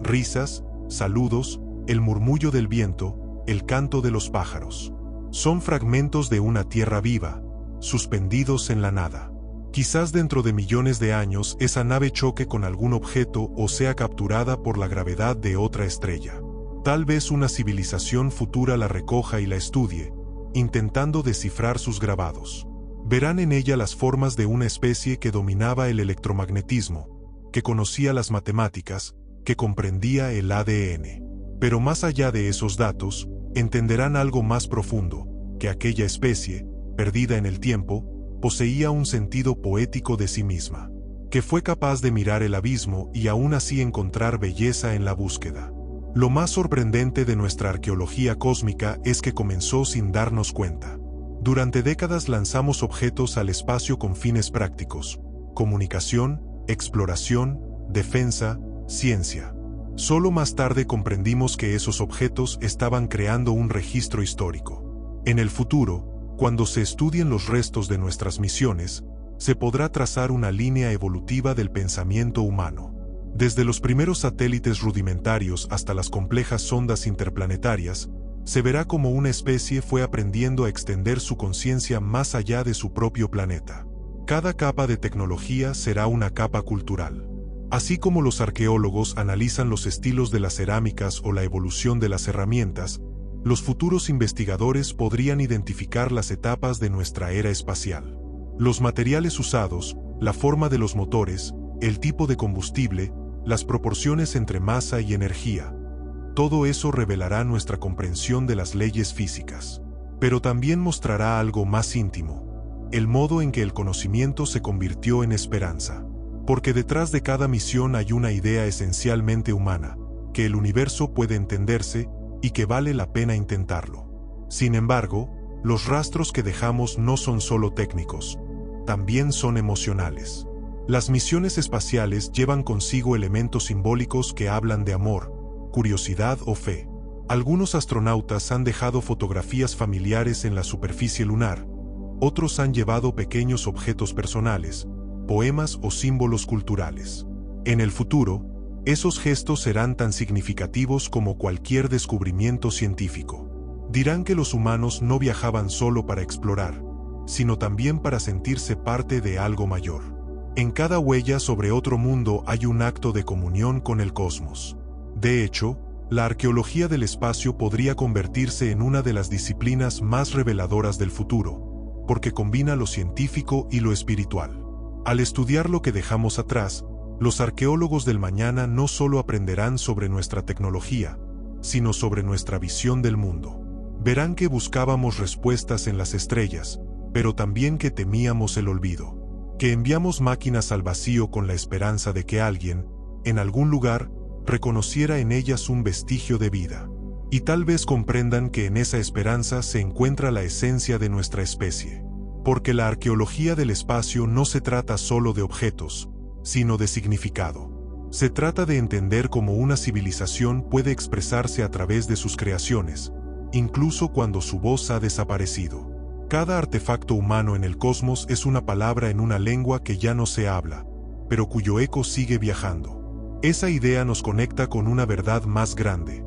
Risas, saludos, el murmullo del viento, el canto de los pájaros. Son fragmentos de una tierra viva, suspendidos en la nada. Quizás dentro de millones de años esa nave choque con algún objeto o sea capturada por la gravedad de otra estrella. Tal vez una civilización futura la recoja y la estudie, intentando descifrar sus grabados. Verán en ella las formas de una especie que dominaba el electromagnetismo, que conocía las matemáticas, que comprendía el ADN. Pero más allá de esos datos, entenderán algo más profundo, que aquella especie, perdida en el tiempo, poseía un sentido poético de sí misma, que fue capaz de mirar el abismo y aún así encontrar belleza en la búsqueda. Lo más sorprendente de nuestra arqueología cósmica es que comenzó sin darnos cuenta. Durante décadas lanzamos objetos al espacio con fines prácticos: comunicación, exploración, defensa, ciencia. Solo más tarde comprendimos que esos objetos estaban creando un registro histórico. En el futuro, cuando se estudien los restos de nuestras misiones, se podrá trazar una línea evolutiva del pensamiento humano. Desde los primeros satélites rudimentarios hasta las complejas sondas interplanetarias, Se verá como una especie fue aprendiendo a extender su conciencia más allá de su propio planeta. Cada capa de tecnología será una capa cultural. Así como los arqueólogos analizan los estilos de las cerámicas o la evolución de las herramientas, los futuros investigadores podrían identificar las etapas de nuestra era espacial. Los materiales usados, la forma de los motores, el tipo de combustible, las proporciones entre masa y energía. Todo eso revelará nuestra comprensión de las leyes físicas. Pero también mostrará algo más íntimo, el modo en que el conocimiento se convirtió en esperanza. Porque detrás de cada misión hay una idea esencialmente humana, que el universo puede entenderse y que vale la pena intentarlo. Sin embargo, los rastros que dejamos no son solo técnicos, también son emocionales. Las misiones espaciales llevan consigo elementos simbólicos que hablan de amor, curiosidad o fe. Algunos astronautas han dejado fotografías familiares en la superficie lunar, otros han llevado pequeños objetos personales, poemas o símbolos culturales. En el futuro, esos gestos serán tan significativos como cualquier descubrimiento científico. Dirán que los humanos no viajaban solo para explorar, sino también para sentirse parte de algo mayor. En cada huella sobre otro mundo hay un acto de comunión con el cosmos. De hecho, la arqueología del espacio podría convertirse en una de las disciplinas más reveladoras del futuro, porque combina lo científico y lo espiritual. Al estudiar lo que dejamos atrás, los arqueólogos del mañana no solo aprenderán sobre nuestra tecnología, sino sobre nuestra visión del mundo. Verán que buscábamos respuestas en las estrellas, pero también que temíamos el olvido, que enviamos máquinas al vacío con la esperanza de que alguien, en algún lugar, reconociera en ellas un vestigio de vida. Y tal vez comprendan que en esa esperanza se encuentra la esencia de nuestra especie. Porque la arqueología del espacio no se trata solo de objetos, sino de significado. Se trata de entender cómo una civilización puede expresarse a través de sus creaciones, incluso cuando su voz ha desaparecido. Cada artefacto humano en el cosmos es una palabra en una lengua que ya no se habla, pero cuyo eco sigue viajando. Esa idea nos conecta con una verdad más grande.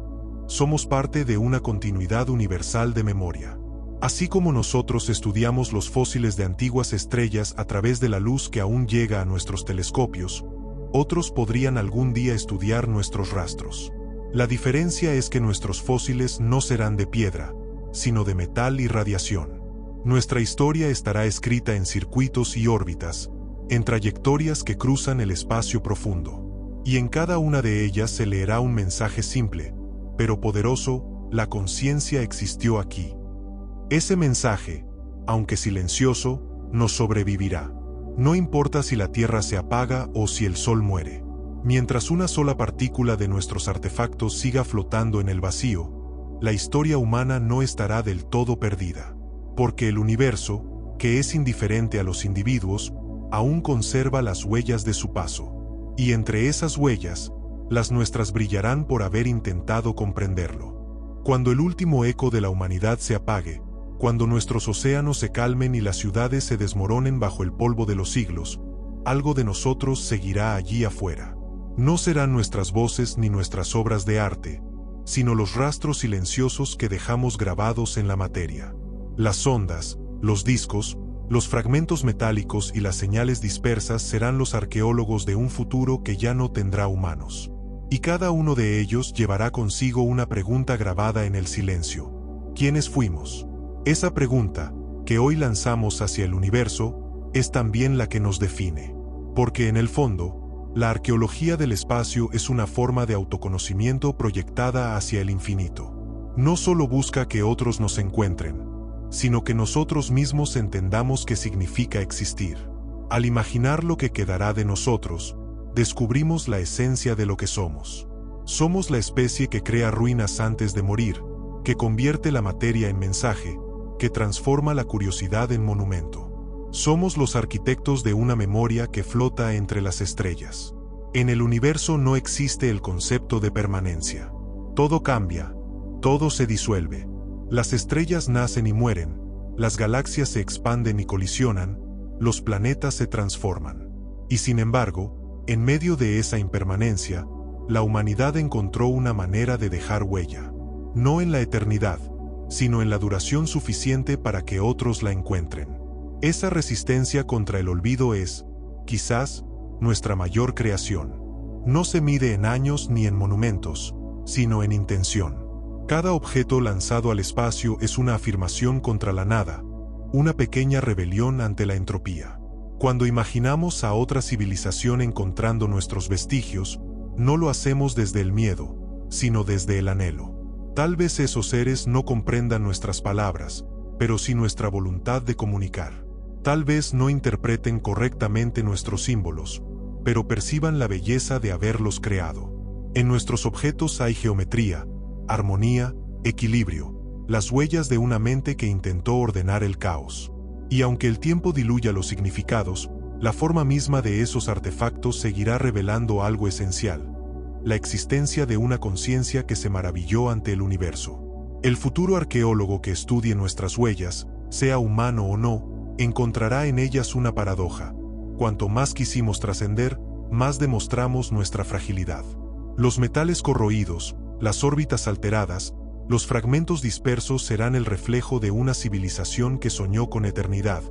Somos parte de una continuidad universal de memoria. Así como nosotros estudiamos los fósiles de antiguas estrellas a través de la luz que aún llega a nuestros telescopios, otros podrían algún día estudiar nuestros rastros. La diferencia es que nuestros fósiles no serán de piedra, sino de metal y radiación. Nuestra historia estará escrita en circuitos y órbitas, en trayectorias que cruzan el espacio profundo. Y en cada una de ellas se leerá un mensaje simple, pero poderoso: la conciencia existió aquí. Ese mensaje, aunque silencioso, nos sobrevivirá. No importa si la Tierra se apaga o si el Sol muere. Mientras una sola partícula de nuestros artefactos siga flotando en el vacío, la historia humana no estará del todo perdida. Porque el universo, que es indiferente a los individuos, aún conserva las huellas de su paso. Y entre esas huellas, las nuestras brillarán por haber intentado comprenderlo. Cuando el último eco de la humanidad se apague, cuando nuestros océanos se calmen y las ciudades se desmoronen bajo el polvo de los siglos, algo de nosotros seguirá allí afuera. No serán nuestras voces ni nuestras obras de arte, sino los rastros silenciosos que dejamos grabados en la materia. Las ondas, los discos, los fragmentos metálicos y las señales dispersas serán los arqueólogos de un futuro que ya no tendrá humanos. Y cada uno de ellos llevará consigo una pregunta grabada en el silencio. ¿Quiénes fuimos? Esa pregunta, que hoy lanzamos hacia el universo, es también la que nos define. Porque en el fondo, la arqueología del espacio es una forma de autoconocimiento proyectada hacia el infinito. No solo busca que otros nos encuentren, sino que nosotros mismos entendamos qué significa existir. Al imaginar lo que quedará de nosotros, descubrimos la esencia de lo que somos. Somos la especie que crea ruinas antes de morir, que convierte la materia en mensaje, que transforma la curiosidad en monumento. Somos los arquitectos de una memoria que flota entre las estrellas. En el universo no existe el concepto de permanencia. Todo cambia, todo se disuelve. Las estrellas nacen y mueren, las galaxias se expanden y colisionan, los planetas se transforman. Y sin embargo, en medio de esa impermanencia, la humanidad encontró una manera de dejar huella. no en la eternidad, sino en la duración suficiente para que otros la encuentren. Esa resistencia contra el olvido es, quizás, nuestra mayor creación. No se mide en años ni en monumentos, sino en intención. Cada objeto lanzado al espacio es una afirmación contra la nada, una pequeña rebelión ante la entropía. Cuando imaginamos a otra civilización encontrando nuestros vestigios, no lo hacemos desde el miedo, sino desde el anhelo. Tal vez esos seres no comprendan nuestras palabras, pero sí nuestra voluntad de comunicar. Tal vez no interpreten correctamente nuestros símbolos, pero perciban la belleza de haberlos creado. En nuestros objetos hay geometría, armonía, equilibrio, las huellas de una mente que intentó ordenar el caos. Y aunque el tiempo diluya los significados, la forma misma de esos artefactos seguirá revelando algo esencial: la existencia de una conciencia que se maravilló ante el universo. El futuro arqueólogo que estudie nuestras huellas, sea humano o no, encontrará en ellas una paradoja. Cuanto más quisimos trascender, más demostramos nuestra fragilidad. Los metales corroídos, las órbitas alteradas, los fragmentos dispersos serán el reflejo de una civilización que soñó con eternidad,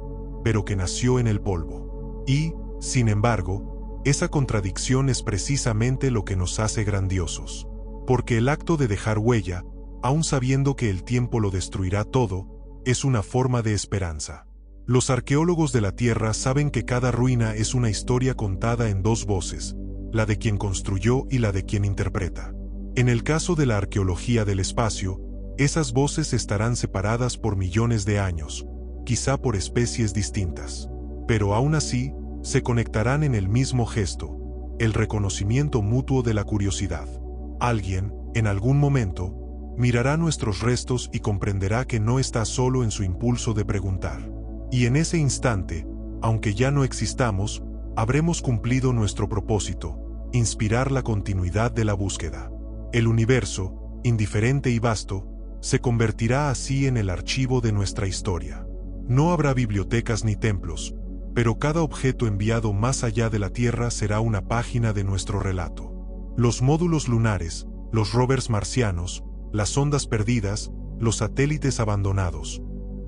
pero que nació en el polvo. Y, sin embargo, esa contradicción es precisamente lo que nos hace grandiosos. Porque el acto de dejar huella, aun sabiendo que el tiempo lo destruirá todo, es una forma de esperanza. Los arqueólogos de la Tierra saben que cada ruina es una historia contada en dos voces, la de quien construyó y la de quien interpreta. En el caso de la arqueología del espacio, esas voces estarán separadas por millones de años, quizá por especies distintas. Pero aún así, se conectarán en el mismo gesto, el reconocimiento mutuo de la curiosidad. Alguien, en algún momento, mirará nuestros restos y comprenderá que no está solo en su impulso de preguntar. Y en ese instante, aunque ya no existamos, habremos cumplido nuestro propósito: inspirar la continuidad de la búsqueda. El universo, indiferente y vasto, se convertirá así en el archivo de nuestra historia. No habrá bibliotecas ni templos, pero cada objeto enviado más allá de la Tierra será una página de nuestro relato. Los módulos lunares, los rovers marcianos, las sondas perdidas, los satélites abandonados,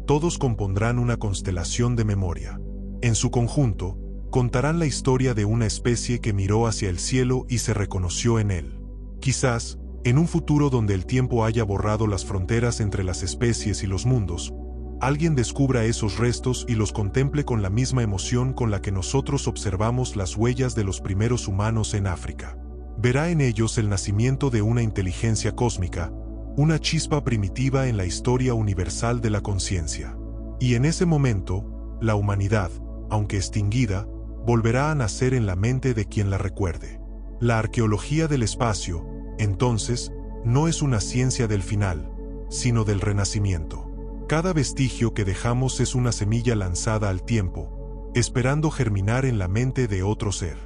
todos compondrán una constelación de memoria. En su conjunto, contarán la historia de una especie que miró hacia el cielo y se reconoció en él. Quizás, en un futuro donde el tiempo haya borrado las fronteras entre las especies y los mundos, alguien descubra esos restos y los contemple con la misma emoción con la que nosotros observamos las huellas de los primeros humanos en África. Verá en ellos el nacimiento de una inteligencia cósmica, una chispa primitiva en la historia universal de la conciencia. Y en ese momento, la humanidad, aunque extinguida, volverá a nacer en la mente de quien la recuerde. La arqueología del espacio, entonces, no es una ciencia del final, sino del renacimiento. Cada vestigio que dejamos es una semilla lanzada al tiempo, esperando germinar en la mente de otro ser.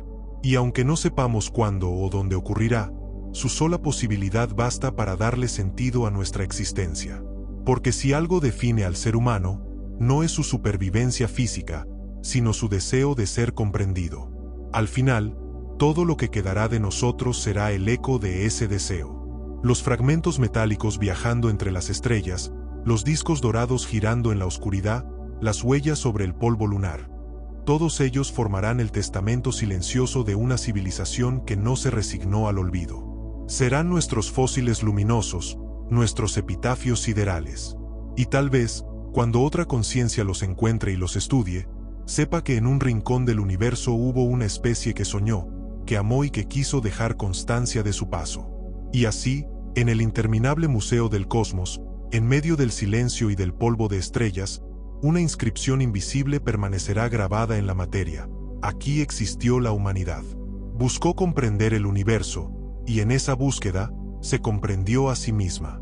Y aunque no sepamos cuándo o dónde ocurrirá, su sola posibilidad basta para darle sentido a nuestra existencia. Porque si algo define al ser humano, no es su supervivencia física, sino su deseo de ser comprendido. Al final, todo lo que quedará de nosotros será el eco de ese deseo. Los fragmentos metálicos viajando entre las estrellas, los discos dorados girando en la oscuridad, las huellas sobre el polvo lunar. Todos ellos formarán el testamento silencioso de una civilización que no se resignó al olvido. Serán nuestros fósiles luminosos, nuestros epitafios siderales. Y tal vez, cuando otra conciencia los encuentre y los estudie, sepa que en un rincón del universo hubo una especie que soñó, que amó y que quiso dejar constancia de su paso. Y así, en el interminable museo del cosmos, en medio del silencio y del polvo de estrellas, una inscripción invisible permanecerá grabada en la materia: aquí existió la humanidad. Buscó comprender el universo, y en esa búsqueda, se comprendió a sí misma.